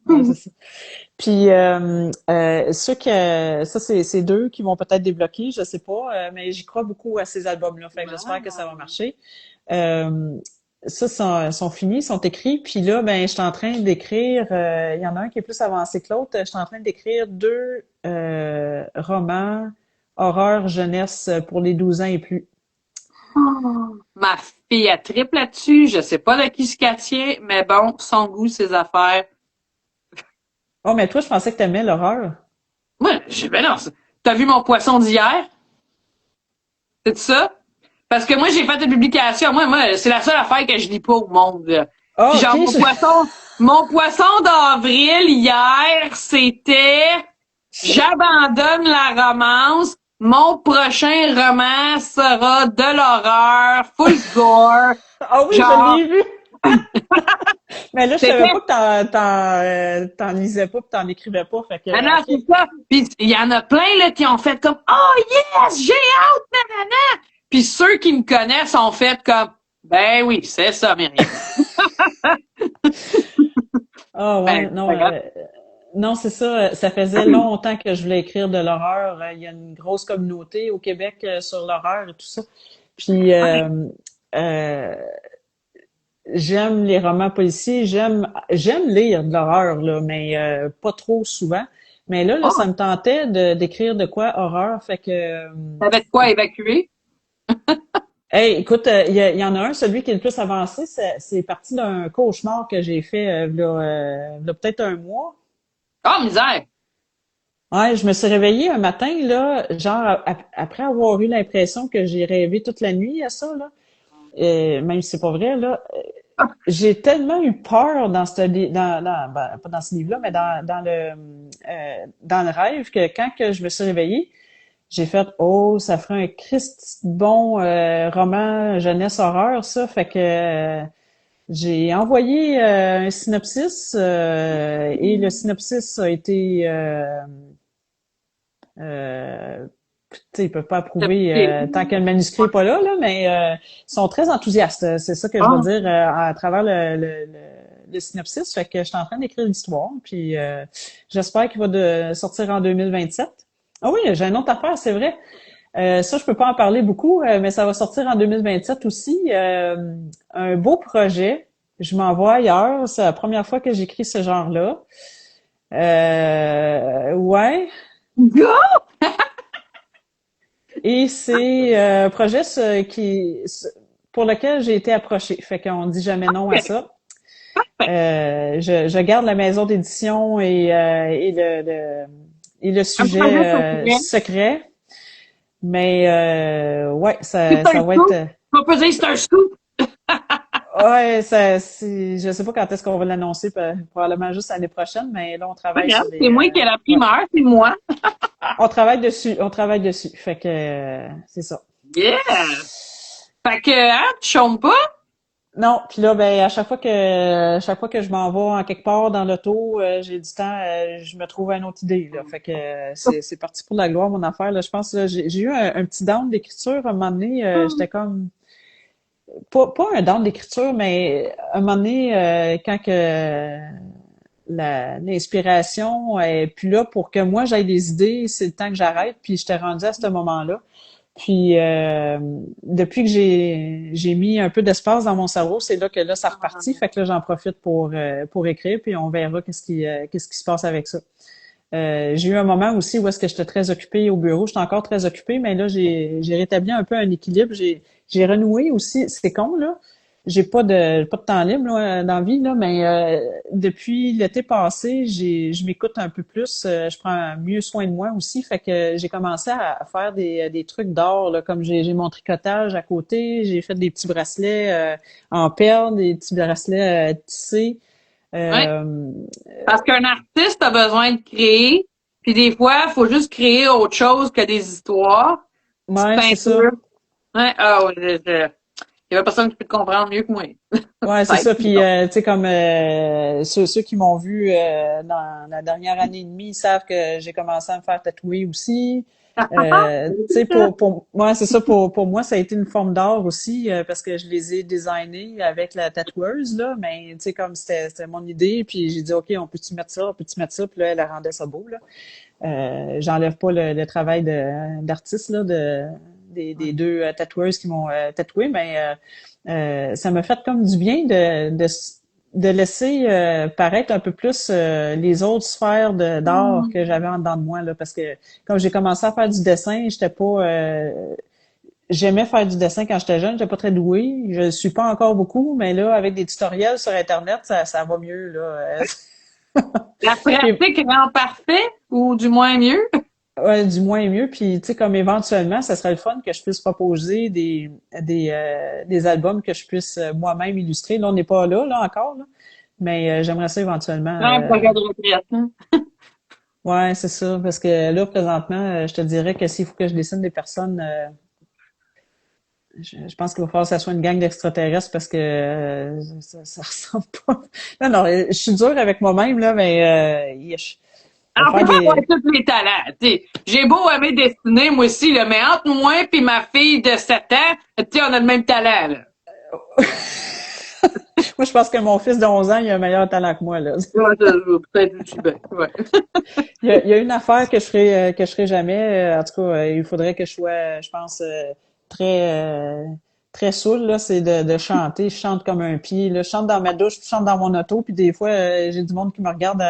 Ouais, c'est ça. Puis ceux que ça c'est deux qui vont peut-être débloquer, je sais pas, mais j'y crois beaucoup à ces albums-là. Fait que j'espère que ça va marcher. Euh, ça sont finis, sont écrits. Puis là, ben je suis en train d'écrire. Il y en a un qui est plus avancé que l'autre. Je suis en train d'écrire deux romans horreur jeunesse pour les 12 ans et plus. Ma fille a triple là-dessus. Je sais pas de qui ce qu'elle tient, mais bon, son goût, ses affaires. Oh, mais toi, je pensais que t'aimais l'horreur. Moi, ben non, t'as vu mon poisson d'hier? C'est ça? Parce que moi, j'ai fait une publication. Moi, c'est la seule affaire que je lis pas au monde, là. Ah, Puis genre, ok. mon poisson d'avril hier, c'était j'abandonne la romance. Mon prochain roman sera de l'horreur, full gore. Ah oui, Genre, je l'ai vu. Mais là, je savais c'était pas que t'en lisais pas, pis t'en écrivais pas, fait que, ah non, ok. c'est ça. Puis il y en a plein là qui ont fait comme oh yes, j'ai hâte, nanana. Puis ceux qui me connaissent ont fait comme ben oui, c'est ça, Myriam. Ah ouais, Ben, non, c'est pas grave. non, c'est ça. Ça faisait longtemps que je voulais écrire de l'horreur. Il y a une grosse communauté au Québec sur l'horreur et tout ça. Puis euh, j'aime les romans policiers, j'aime lire de l'horreur là, mais pas trop souvent. Mais là, Oh, ça me tentait d'écrire de quoi horreur, fait que t'avais de quoi évacuer? hey, écoute, il y en a un, celui qui est le plus avancé, c'est parti d'un cauchemar que j'ai fait là, peut-être un mois. Oh misère. Ouais, je me suis réveillée un matin, là, genre après avoir eu l'impression que j'ai rêvé toute la nuit à ça, là. Même si c'est pas vrai, là. J'ai tellement eu peur dans ben, pas dans ce livre-là, mais dans le rêve que quand que je me suis réveillée, j'ai fait oh, ça ferait un Christ bon roman jeunesse horreur, ça. Fait que j'ai envoyé un synopsis et le synopsis a été tu sais, ils peuvent pas approuver tant que le manuscrit est pas là, mais ils sont très enthousiastes. C'est ça que je veux Ah, dire à travers le synopsis. Fait que je suis en train d'écrire l'histoire, puis j'espère qu'il va sortir en 2027. Ah oui, j'ai une autre affaire, c'est vrai. Ça, je peux pas en parler beaucoup, mais ça va sortir en 2027 aussi. Un beau projet. Je m'envoie ailleurs. C'est la première fois que j'écris ce genre-là. Ouais. go! Et c'est un projet pour lequel j'ai été approchée. Fait qu'on dit jamais non à ça. Je garde la maison d'édition et le Un projet sujet secret. secret. Mais ouais, C'est ça un va scoop. être On peut dire que c'est un scoop. ouais, je sais pas quand est-ce qu'on va l'annoncer, probablement juste l'année prochaine, mais là on travaille Regarde, sur c'est les moi qui ai la ouais. primeur, c'est moi. On travaille dessus. Fait que c'est ça. Yeah! Fait que, hein, tu chômes pas? Non, puis là, ben à chaque fois que je m'en vais en quelque part dans l'auto, j'ai du temps, je me trouve une autre idée. Là. Fait que c'est parti pour la gloire, mon affaire. Là, je pense là, j'ai eu un petit down d'écriture à un moment donné. J'étais comme pas un down d'écriture, mais à un moment donné, quand que l'inspiration est plus là pour que moi j'aille des idées, c'est le temps que j'arrête. Puis j'étais rendue à ce moment-là. Puis depuis que j'ai mis un peu d'espace dans mon cerveau, c'est là que là ça repartit. Fait que là j'en profite pour écrire, puis on verra qu'est-ce qui se passe avec ça. J'ai eu un moment aussi où est-ce que j'étais très occupée au bureau. J'étais encore très occupée, mais là j'ai rétabli un peu un équilibre. J'ai renoué aussi. C'est con là. J'ai pas de temps libre là, dans la vie là, mais depuis l'été passé, je m'écoute un peu plus. Je prends mieux soin de moi aussi. Fait que j'ai commencé à faire des trucs d'or là, comme j'ai mon tricotage à côté. J'ai fait des petits bracelets en perles, des petits bracelets tissés. Ouais. Euh, Parce qu'un artiste a besoin de créer, puis des fois, il faut juste créer autre chose que des histoires. Petite ouais, c'est ça. peinture. Ouais, ah ouais, il y avait personne qui peut te comprendre mieux que moi. Ouais, c'est Ouais, ça. c'est Puis, bon. tu sais, comme ceux qui m'ont vu dans la dernière année et demie, ils savent que j'ai commencé à me faire tatouer aussi. Tu sais, pour moi, c'est ça, pour moi, ça a été une forme d'art aussi, parce que je les ai designés avec la tatoueuse, là, mais tu sais, comme c'était mon idée, puis j'ai dit, OK, on peut-tu mettre ça, puis là, elle rendait ça beau, là. J'enlève pas le travail d'artiste, là, des deux tatoueuses qui m'ont tatoué, mais ça m'a fait comme du bien de laisser paraître un peu plus les autres sphères d'art que j'avais en dedans de moi, là, parce que quand j'ai commencé à faire du dessin, j'étais pas j'aimais faire du dessin quand j'étais jeune, j'étais pas très douée, je suis pas encore beaucoup, mais là avec des tutoriels sur internet, ça va mieux là. La pratique rend parfait, ou du moins mieux. Ouais, du moins mieux. Puis, tu sais, comme éventuellement, ça serait le fun que je puisse proposer des albums que je puisse moi-même illustrer. Là, on n'est pas là encore, là. Mais j'aimerais ça éventuellement. Un projet de retraite. Hein. Ouais, c'est ça. Parce que là, présentement, je te dirais que s'il faut que je dessine des personnes, je pense qu'il va falloir que ça soit une gang d'extraterrestres parce que ça ressemble pas. Non, non, je suis dure avec moi-même, là, mais Alors, on peut pas avoir tous les talents. T'sais. J'ai beau aimer dessiner, moi aussi, là, mais entre moi et ma fille de 7 ans, on a le même talent. Là. Moi, je pense que mon fils de 11 ans, il a un meilleur talent que moi, là. Peut-être je suis bien. Ouais. Il y a une affaire que je ferai jamais. En tout cas, il faudrait que je sois, je pense, très saoul, là, c'est de chanter. Je chante comme un pied, là. Je chante dans ma douche, je chante dans mon auto, puis des fois, j'ai du monde qui me regarde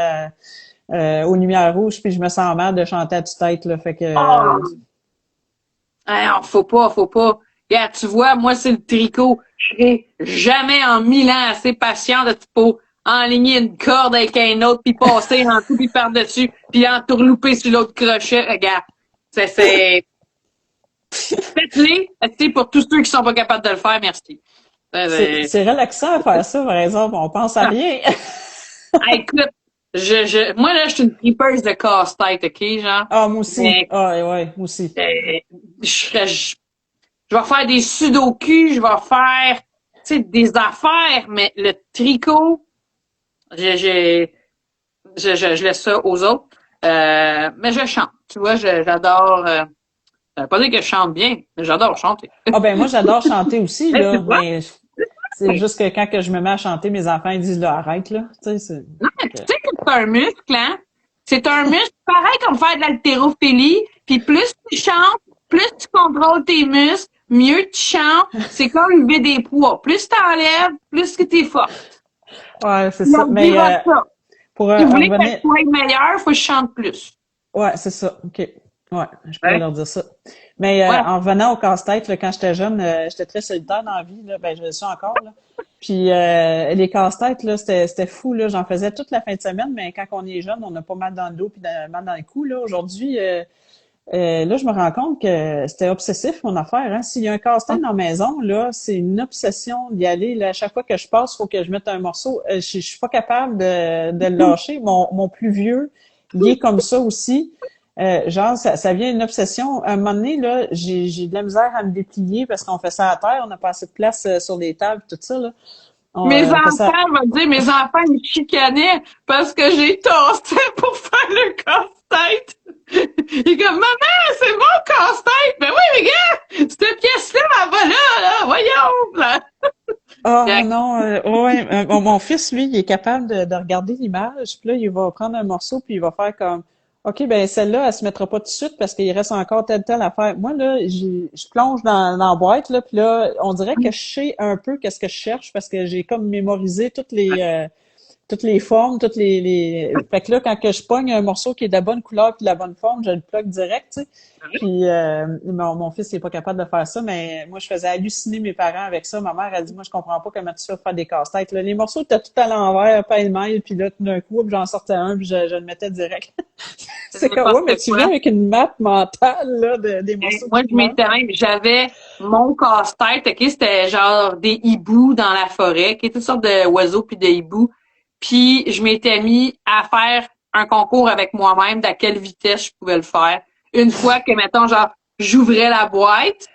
aux lumières rouges, puis je me sens mal de chanter à tue-tête, là. Fait que Alors, faut pas. Regarde, tu vois, moi, c'est le tricot. Je serai jamais en 1000 ans assez patient de pour enligner une corde avec un autre, puis passer en tout, puis par-dessus, puis entourlouper sur l'autre crochet. Regarde, c'est... Faites-les, pour tous ceux qui sont pas capables de le faire, merci. c'est relaxant à faire ça, par exemple. On pense à rien. Écoute, moi, là, je suis une tripeuse de casse-tête, OK, genre? Ah, moi aussi. Mais, ouais, moi aussi. Je vais faire des sudoku, je vais faire, des affaires, mais le tricot, je laisse ça aux autres. Mais je chante. Tu vois, j'adore, ça veut pas dire que je chante bien, mais j'adore chanter. Ah, ben, moi, j'adore chanter aussi, là. Mais c'est juste que quand que je me mets à chanter, mes enfants, ils disent, là, arrête, là. Non, mais tu sais que c'est un muscle, hein? C'est un muscle pareil comme faire de l'haltérophilie. Puis plus tu chantes, plus tu contrôles tes muscles, mieux tu chantes. C'est comme lever des poids. Plus tu enlèves, plus que t'es forte. Ouais, c'est ça. Mais pour si vous voulez que je sois meilleure, faut que je chante plus. Ouais, c'est ça. OK. Ouais, je pourrais leur dire ça. Mais en revenant au casse-tête, là, quand j'étais jeune, j'étais très solitaire dans la vie. Là, ben, je le suis encore. Là. Puis les casse-têtes, là, c'était fou. Là, j'en faisais toute la fin de semaine, mais quand on est jeune, on n'a pas mal dans le dos puis mal dans le cou. Là, aujourd'hui, là, je me rends compte que c'était obsessif mon affaire. Hein. S'il y a un casse-tête dans la maison, là, c'est une obsession d'y aller. Là, à chaque fois que je passe, il faut que je mette un morceau. Je suis pas capable de le lâcher. Mon plus vieux, il est comme ça aussi. Genre, ça vient une obsession. À un moment donné, là, j'ai de la misère à me déplier parce qu'on fait ça à terre, on n'a pas assez de place sur les tables, tout ça, là. Mes enfants me chicanaient parce que j'ai tossé pour faire le casse-tête. Ils comme, maman, c'est mon casse-tête! Ben oui, mais gars, cette pièce-là, elle va là, voyons! Là. Oh non, ouais, mon fils, lui, il est capable de regarder l'image, puis là, il va prendre un morceau, puis il va faire comme OK, ben celle-là, elle se mettra pas tout de suite parce qu'il reste encore telle affaire. Moi, là, je plonge dans la boîte, là, puis là, on dirait que je sais un peu qu'est-ce que je cherche parce que j'ai comme mémorisé toutes les formes, Fait que là, quand que je pogne un morceau qui est de la bonne couleur puis de la bonne forme, je le plug direct, tu sais. Puis mon fils, il est pas capable de faire ça, mais moi, je faisais halluciner mes parents avec ça. Ma mère a dit, moi, je comprends pas comment tu fais pour faire des casse-têtes. Là, les morceaux étaient tout à l'envers, pêle-mêle, puis là, tout d'un coup, j'en sortais un, puis je le mettais direct. C'est comme, ouais, mais tu viens avec une map mentale, là, des morceaux. Moi, j'avais mon casse-tête, OK, c'était genre des hiboux dans la forêt, OK, toutes sortes d'oiseaux puis de hiboux. Puis je m'étais mis à faire un concours avec moi-même d'à quelle vitesse je pouvais le faire. Une fois que, mettons, genre, j'ouvrais la boîte,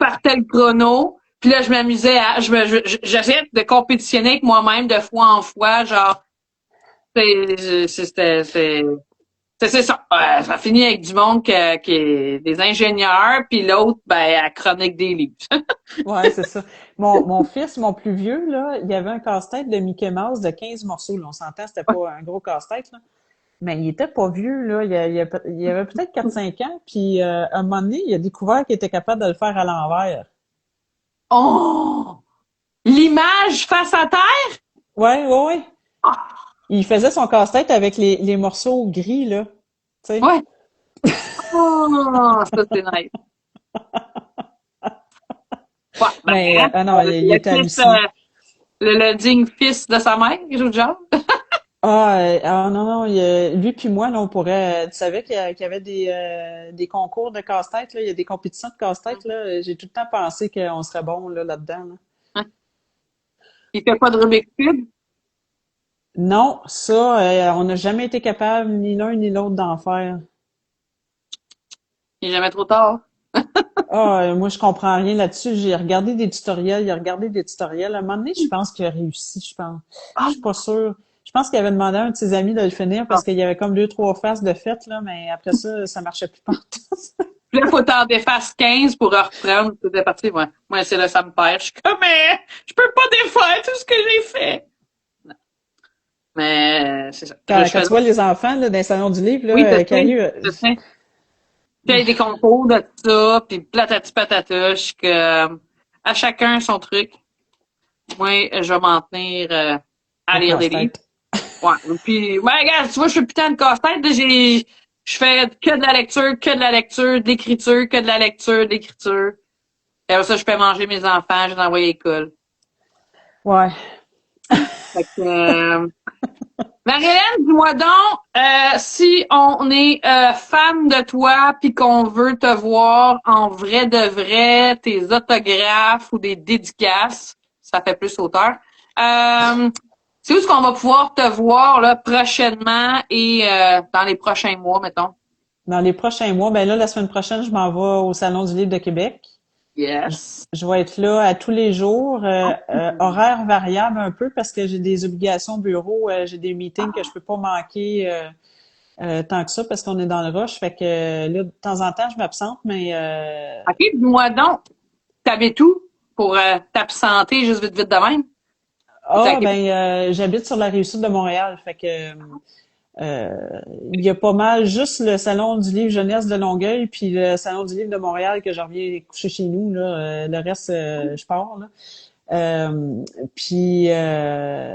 partais le chrono, puis là, je m'amusais j'essayais de compétitionner avec moi-même de fois en fois, genre, c'était C'est ça. Ça finit avec du monde qui est des ingénieurs, puis l'autre, ben, à chronique des livres. Ouais, c'est ça. Mon fils, mon plus vieux, là, il y avait un casse-tête de Mickey Mouse de 15 morceaux. Là. On s'entend, c'était pas un gros casse-tête, là. Mais il était pas vieux, là. Il avait peut-être 4-5 ans, puis à un moment donné, il a découvert qu'il était capable de le faire à l'envers. Oh! L'image face à terre? Ouais, ouais, ouais. Il faisait son casse-tête avec les morceaux gris, là. Tu sais. Ouais. Oh, ça, c'est nice. Ouais, ben, Mais, non, il le était fils, hallucinant. le digne fils de sa mère, quelque chose du genre. Non, non, lui puis moi, là, on pourrait, tu savais qu'il y avait des concours de casse-tête, là, il y a des compétitions de casse-tête, là. J'ai tout le temps pensé qu'on serait bon, là, là-dedans, là. Hein? Il fait pas de Rubik's Cube. Non, ça, on n'a jamais été capable, ni l'un ni l'autre, d'en faire. Il est jamais trop tard. Moi, je comprends rien là-dessus. J'ai regardé des tutoriels, il a regardé des tutoriels. À un moment donné, je pense qu'il a réussi, je pense. Je Ah, suis pas sûre. Je pense qu'il avait demandé à un de ses amis de le finir parce qu'il y avait comme 2, 3 faces de fête, là, mais après ça marchait plus partout. puis là, faut t'en défaire 15 pour reprendre. Tout parti, moi. Moi, c'est là, ça me perd. Je suis comme, mais, je peux pas défaire tout ce que j'ai fait. Non. Mais, c'est ça. Quand, Là, je quand fais, tu vois les enfants, là, dans le salon du livre, oui, là, t'as qui fait, arrivent, t'as fait. Puis il y a des concours de ça, puis platati patata, je suis comme, à chacun son truc. Moi, je vais m'en tenir à au lire des livres. casse-tête. Ouais. Puis, ouais, regarde, tu vois, je suis putain de casse-tête. Là, je fais que de la lecture, que de la lecture, de l'écriture, que de la lecture, de l'écriture. Et après ça, je peux manger mes enfants, je les envoie à l'école. Ouais. Fait que, Marie-Hélène, dis-moi donc, si on est fan de toi puis qu'on veut te voir en vrai de vrai, tes autographes ou des dédicaces, ça fait plus auteur. C'est où est-ce qu'on va pouvoir te voir là prochainement et dans les prochains mois, mettons? Dans les prochains mois, ben là, la semaine prochaine, je m'en vais au Salon du livre de Québec. Je, Yes. je vais être là à tous les jours, horaire variable un peu parce que j'ai des obligations au bureau, j'ai des meetings que je peux pas manquer tant que ça parce qu'on est dans le rush. Fait que là, de temps en temps, je m'absente, mais OK, dis-moi donc, t'habites où pour t'absenter juste vite vite de même? T'es à Québec? j'habite sur la Rive-Sud de Montréal. Fait que il y a pas mal juste le Salon du livre jeunesse de Longueuil puis le Salon du livre de Montréal que je reviens coucher chez nous, là. Le reste, je pars, là.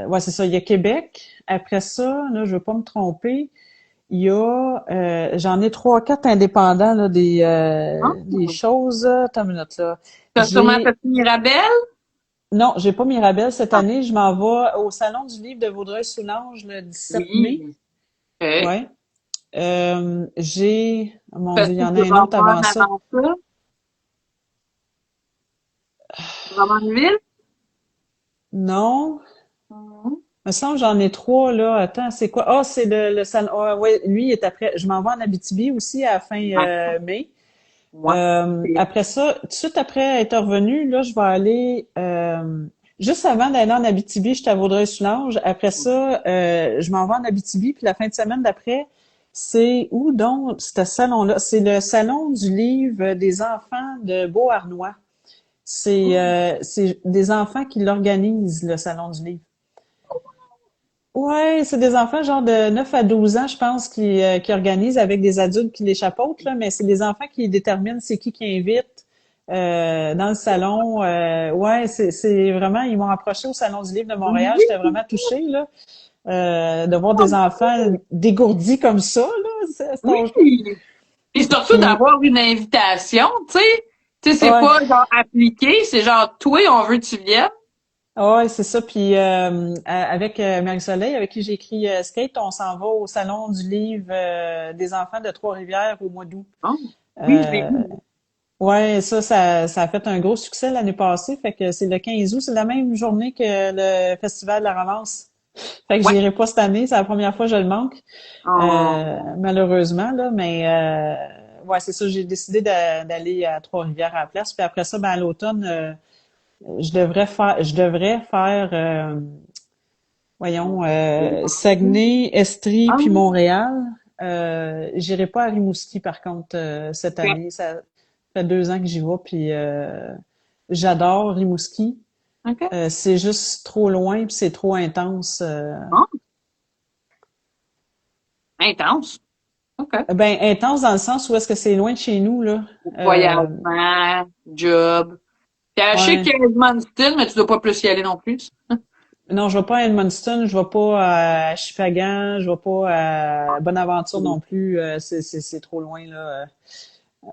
Ouais, c'est ça. Il y a Québec. Après ça, là, je veux pas me tromper. Il y a, j'en ai 3, 4 indépendants, là, des choses. Attends une minute, là. T'as sûrement J'ai, fait Mirabelle? non, j'ai pas Mirabelle cette Ah, année. Je m'en vais au Salon du livre de Vaudreuil-Soulanges le 17 mai. oui. OK. Ouais. Oh mon Dieu, il y Fais-tu en a du un autre roman avant ça. avant ça? Drummondville? Non. Mhm. Il me semble que j'en ai 3, là. Attends, c'est quoi? Ah, c'est le salon. Ah, ouais, lui, il est après. Je m'en vais en Abitibi aussi à la fin Ouais. mai. Ouais. Après ça, tout de suite après être revenu, là, je vais aller juste avant d'aller en Abitibi, j'étais à Vaudreuil-Soulanges. Après ça, je m'en vais en Abitibi, puis la fin de semaine d'après, c'est où donc ce salon-là? C'est le salon du livre des enfants de Beauharnois. C'est des enfants qui l'organisent, le salon du livre. Ouais, c'est des enfants genre de 9 à 12 ans, je pense, qui organisent avec des adultes qui les chapeautent, là, mais c'est des enfants qui déterminent c'est qui invite dans le salon. Ouais, c'est vraiment, ils m'ont approché au Salon du Livre de Montréal, Oui. j'étais vraiment touchée, là, de voir des enfants dégourdis comme ça, là, à cet âge-là. Oui. Puis surtout Puis, d'avoir une invitation, tu sais. Tu sais, c'est ouais, pas genre appliqué, c'est genre toi, on veut que tu viennes. ouais, c'est ça. Puis avec Marie-Soleil, avec qui j'ai écrit Skate, on s'en va au Salon du Livre des enfants de Trois-Rivières au mois d'août. Oh, oui, je l'ai Euh, vu. ouais, ça a fait un gros succès l'année passée. Fait que c'est le 15 août, c'est la même journée que le Festival de la Romance. Fait que Ouais. j'irai pas cette année, c'est la première fois que je le manque, Oh. malheureusement là. Mais ouais, c'est ça, j'ai décidé d'aller à Trois-Rivières à la place. Puis après ça, ben à l'automne, je devrais faire, voyons, Saguenay, Estrie Ah, puis Montréal. J'irai pas à Rimouski, par contre, cette Ok. année. Ça fait 2 ans que j'y vais, puis j'adore Rimouski. Ok. C'est juste trop loin, puis c'est trop intense. Bon, intense. Ok. Ben, intense dans le sens où est-ce que c'est loin de chez nous, là. Euh, Voyagement, job. Puis je sais ouais. qu'il y a Edmundston, mais tu dois pas plus y aller non plus. Non, je vais pas à Edmundston, je vais pas à Shippagan, je vais pas à Bonaventure non plus. C'est trop loin, là.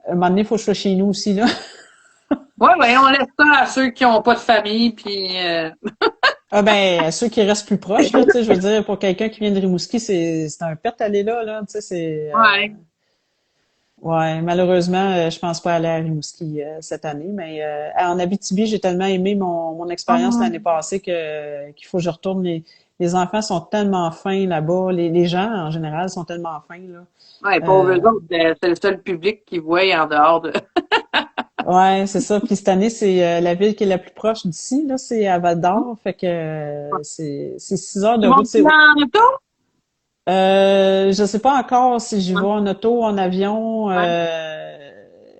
À un moment donné, il faut que je sois chez nous aussi, là. Ouais, ouais, on laisse ça à ceux qui ont pas de famille, puis Ah ben, ceux qui restent plus proches, là, tu sais, je veux dire, pour quelqu'un qui vient de Rimouski, c'est un perte aller là, tu sais, ouais. ouais, malheureusement, je pense pas aller à Rimouski cette année, mais en Abitibi, j'ai tellement aimé mon expérience l'année Hum. passée qu'il faut que je retourne. Les enfants sont tellement fins là-bas, les gens en général sont tellement fins là. Ouais, pauvres eux Euh, autres, c'est le seul public qui voit en dehors de. ouais, c'est ça. Puis cette année, c'est la ville qui est la plus proche d'ici, là, c'est à Val-d'Or, fait que c'est 6 heures de Ils route. montent en auto? Je sais pas encore si j'y vais Ouais. en auto, en avion. Ouais.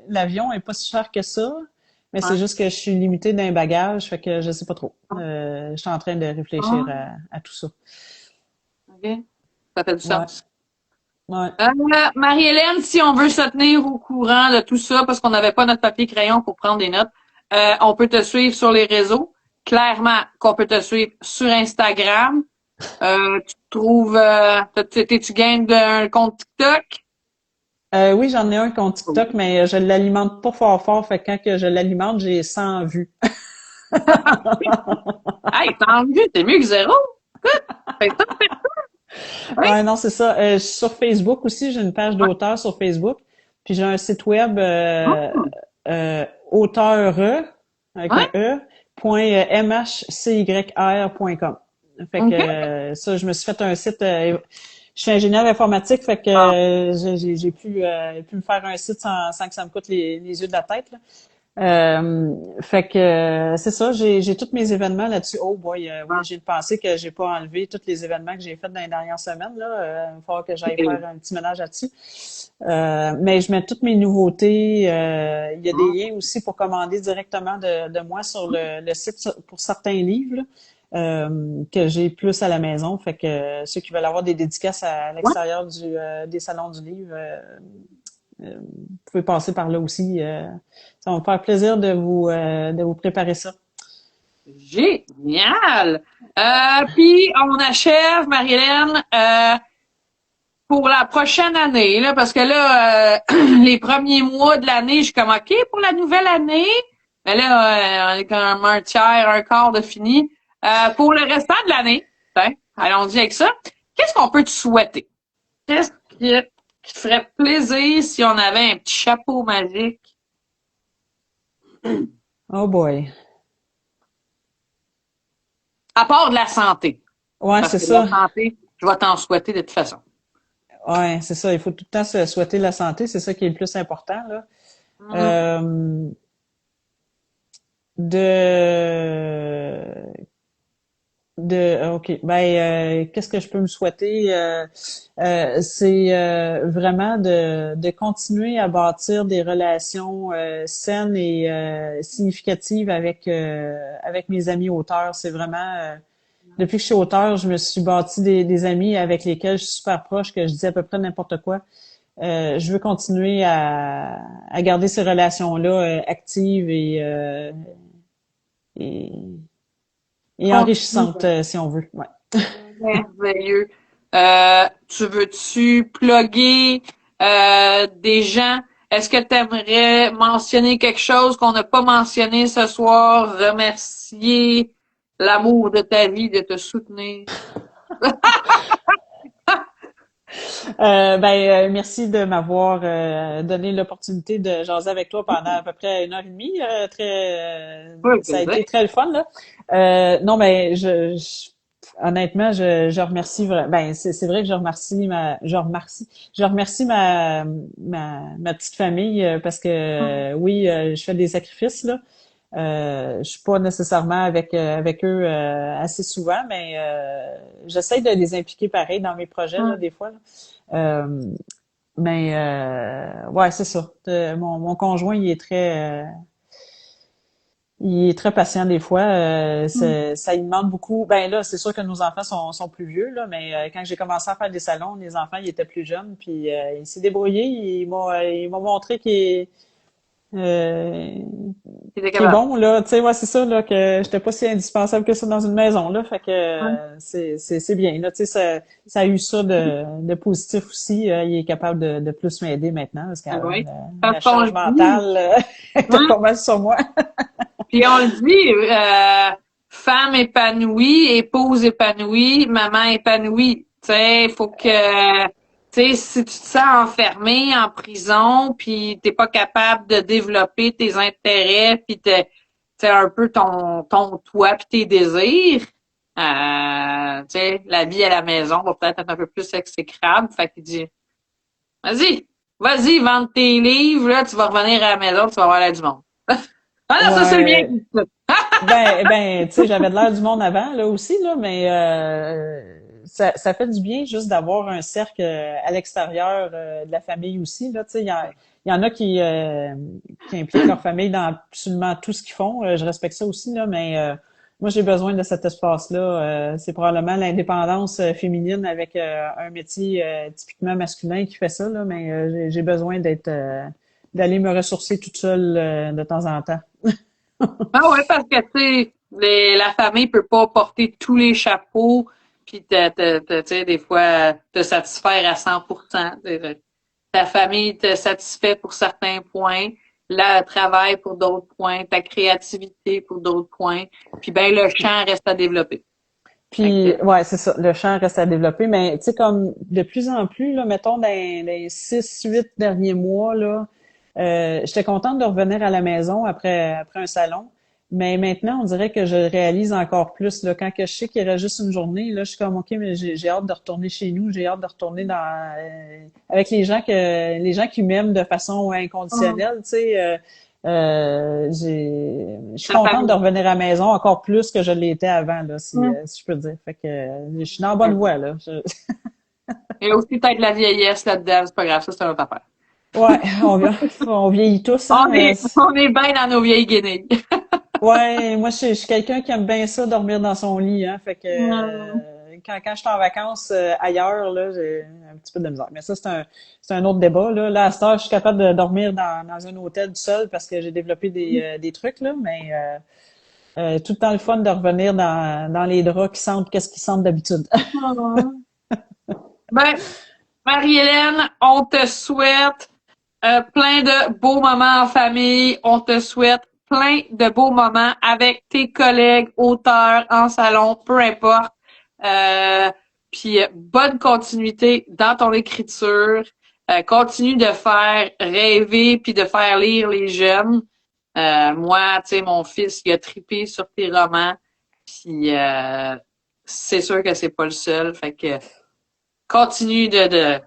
L'avion est pas si cher que ça, mais c'est Ouais. juste que je suis limitée d'un bagage, fait que je sais pas trop. Je suis en train de réfléchir Ah, à tout ça. ok. Ça fait du Ouais, sens. ouais. Euh, Marie-Hélène, si on veut se tenir au courant de tout ça, parce qu'on n'avait pas notre papier crayon pour prendre des notes, on peut te suivre sur les réseaux. Clairement qu'on peut te suivre sur Instagram. Tu te trouves, t'es-tu game d'un compte TikTok? Oui, j'en ai un compte TikTok, mais je l'alimente pas fort fort, fait que quand que je l'alimente, j'ai 100 vues. Hey, tant mieux, t'es mieux que zéro. Fais ça, oui. Ouais, non, c'est ça. Je suis sur Facebook aussi, j'ai une page d'auteur sur Facebook, puis j'ai un site web auteure avec Ouais, un E point mhcyr.com. Fait que ok. ça, je me suis fait un site. Je suis ingénieur informatique, fait que Ah, j'ai pu me faire un site sans que ça me coûte les yeux de la tête, là. Fait que c'est ça, j'ai tous mes événements là-dessus. Oh boy, oui, ah, j'ai pensé que j'ai pas enlevé tous les événements que j'ai faits dans les dernières semaines là. Il va falloir que j'aille ok. faire un petit ménage là-dessus. Mais je mets toutes mes nouveautés. Il y a des Ah, liens aussi pour commander directement de moi sur le site pour certains livres là, que j'ai plus à la maison. Fait que ceux qui veulent avoir des dédicaces à ouais. l'extérieur des salons du livre, vous pouvez passer par là aussi. Ça va me faire plaisir de vous préparer ça. Génial! Puis on achève, Marie-Hélène, pour la prochaine année, là, parce que là, les premiers mois de l'année, je suis comme OK pour la nouvelle année. Mais là, on est comme un tiers, un quart de fini. Pour le restant de l'année, ben, allons-y avec ça. Qu'est-ce qu'on peut te souhaiter? Qu'est-ce qui te ferait plaisir si on avait un petit chapeau magique? Oh boy. À part de la santé. Ouais, Parce c'est que la ça. santé, je vais t'en souhaiter de toute façon. Ouais, c'est ça. Il faut tout le temps se souhaiter la santé. C'est ça qui est le plus important, là. Mhm. Euh, de OK. Ben, qu'est-ce que je peux me souhaiter? C'est vraiment de continuer à bâtir des relations saines et significatives avec mes amis auteurs. C'est vraiment depuis que je suis auteur, je me suis bâti des amis avec lesquels je suis super proche, que je dis à peu près n'importe quoi. Je veux continuer à garder ces relations-là actives et, et Continue. enrichissantes, si on veut. Ouais. Merveilleux. Tu veux-tu plugger des gens? Est-ce que tu aimerais mentionner quelque chose qu'on n'a pas mentionné ce soir? Remercier l'amour de ta vie de te soutenir. Merci de m'avoir donné l'opportunité de jaser avec toi pendant à peu près 1 heure et demie. Oui, Ça a plaisir. été très le fun là. Non, ben honnêtement, je remercie ben c'est vrai que je remercie ma petite famille parce que oui, je fais des sacrifices là. Je suis pas nécessairement avec eux assez souvent, mais j'essaie de les impliquer pareil dans mes projets là, des fois. Là. Mais ouais, c'est ça. Mon conjoint, il est très patient des fois. Ça il demande beaucoup. Ben là, c'est sûr que nos enfants sont plus vieux là, mais quand j'ai commencé à faire des salons, les enfants ils étaient plus jeunes, puis il s'est débrouillé. Il m'a montré euh, qu'il est bon là. Tu sais, ouais, c'est ça là que j'étais pas si indispensable que ça dans une maison là. Fait que c'est bien là. Tu sais, ça a eu ça de positif aussi. Il est capable de plus m'aider maintenant parce qu'avant la charge mentale était pas mal sur moi. Puis on le dit, femme épanouie, épouse épanouie, maman épanouie. Tu sais, faut que, tu sais, si tu te sens enfermé en prison, puis t'es pas capable de développer tes intérêts, puis tu sais un peu ton toi puis tes désirs, tu sais, la vie à la maison va peut-être être un peu plus exécrable. Fait qu'il dit, vas-y, vends tes livres, là, tu vas revenir à la maison, tu vas voir l'air du monde. Ah non, ça c'est le mien. Ben, tu sais, j'avais de l'air du monde avant, là aussi, là, mais ça fait du bien juste d'avoir un cercle à l'extérieur de la famille aussi, là, tu sais, il y en a qui impliquent leur famille dans absolument tout ce qu'ils font. Je respecte ça aussi, là, mais moi, j'ai besoin de cet espace-là. C'est probablement l'indépendance féminine avec un métier typiquement masculin qui fait ça, là, mais j'ai besoin d'aller me ressourcer toute seule de temps en temps. Ah ouais, parce que tu sais, la famille peut pas porter tous les chapeaux, puis tu sais, des fois te satisfaire à 100%. Ta famille te satisfait pour certains points, le travail pour d'autres points, ta créativité pour d'autres points, puis ben le champ reste à développer. Puis ouais, c'est ça, le champ reste à développer, mais tu sais comme de plus en plus là, mettons dans les 6-8 derniers mois là, j'étais contente de revenir à la maison après un salon, mais maintenant on dirait que je réalise encore plus là quand que je sais qu'il reste juste une journée là, je suis comme OK, mais j'ai hâte de retourner chez nous, j'ai hâte de retourner dans avec les gens qui m'aiment de façon inconditionnelle, tu sais je suis contente de revenir à la maison encore plus que je l'étais avant là si je peux dire. Fait que je suis dans la bonne voie là. Et aussi peut-être la vieillesse là-dedans, c'est pas grave, ça c'est une autre affaire. Ouais, on vieillit tous. Hein, on est bien dans nos vieilles guenilles. Ouais, moi je suis quelqu'un qui aime bien ça dormir dans son lit, hein. Fait que quand je suis en vacances ailleurs, là, j'ai un petit peu de misère. Mais ça, c'est un autre débat. Là, à cette heure, je suis capable de dormir dans un hôtel tout seul parce que j'ai développé des trucs, là, mais tout le temps le fun de revenir dans les draps qui sentent qu'est-ce qu'ils sentent d'habitude. Ben, Marie-Hélène, on te souhaite plein de beaux moments en famille. On te souhaite plein de beaux moments avec tes collègues, auteurs, en salon, peu importe. Puis bonne continuité dans ton écriture. Continue de faire rêver puis de faire lire les jeunes. Moi, tu sais, mon fils, il a trippé sur tes romans. Puis c'est sûr que c'est pas le seul. Fait que continue de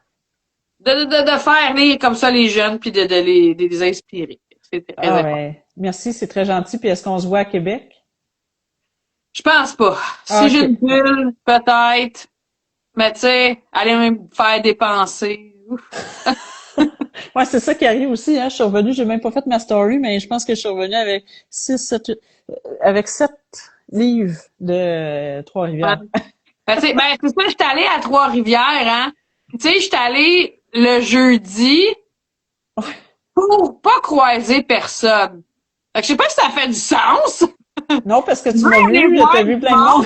faire lire comme ça les jeunes puis de les inspirer. C'est très important. Ouais. Merci, c'est très gentil. Puis est-ce qu'on se voit à Québec? Je pense pas. Si j'ai une bulle, peut-être. Mais tu sais, aller me faire dépenser. Ouais, c'est ça qui arrive aussi, hein. Je suis revenue, j'ai même pas fait ma story, mais je pense que je suis revenue avec 7 livres de Trois-Rivières. Ben, c'est ça, j'étais allée à Trois-Rivières, hein. Tu sais, j'étais allée le jeudi pour pas croiser personne. Fait que je sais pas si ça fait du sens. Non, parce que tu m'as vu, t'as vu plein de monde.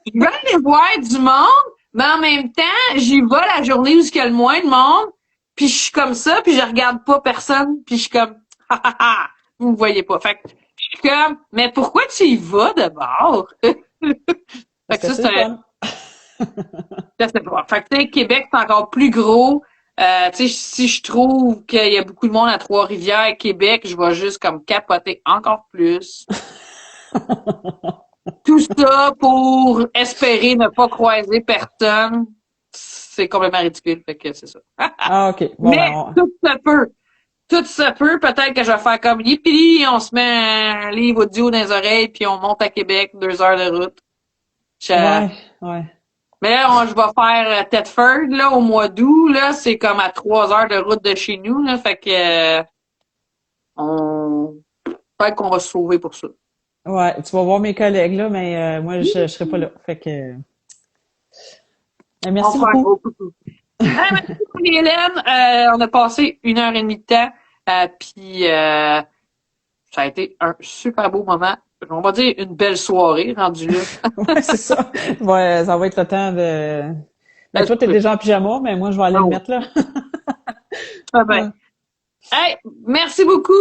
Je veux aller voir du monde, mais en même temps, j'y vais la journée où il y a le moins de monde, puis je suis comme ça, puis je regarde pas personne, puis je suis comme vous me voyez pas. Fait que je suis comme mais pourquoi tu y vas d'abord? Fait que ça c'est Fait que tu sais, Québec, c'est encore plus gros. Tu sais, si je trouve qu'il y a beaucoup de monde à Trois-Rivières, Québec, je vais juste comme capoter encore plus. Tout ça pour espérer ne pas croiser personne. C'est complètement ridicule, fait que c'est ça. Ah, OK. Bon, mais tout se peut, peut-être que je vais faire comme Yippee, on se met un livre audio dans les oreilles, puis on monte à Québec, 2 heures de route. Ouais. Mais là, je vais faire Thetford, là, au mois d'août, là, c'est comme à 3 heures de route de chez nous, là, fait que peut-être qu'on va se sauver pour ça. Ouais, tu vas voir mes collègues, là, mais moi, je serai pas là. Fait que... merci On fait un beaucoup. gros coucou. Merci, Marie-Hélène. On a passé 1 heure et demie de temps, puis ça a été un super beau moment. On va dire une belle soirée rendue là. Ouais, c'est ça. Ouais, ça va être le temps de... Ben, toi, t'es déjà en pyjama, mais moi, je vais aller le mettre, là. Très bien. Hey, merci beaucoup.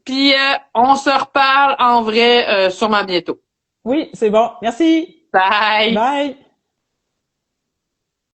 Puis on se reparle en vrai sûrement bientôt. Oui, c'est bon. Merci. Bye. Bye.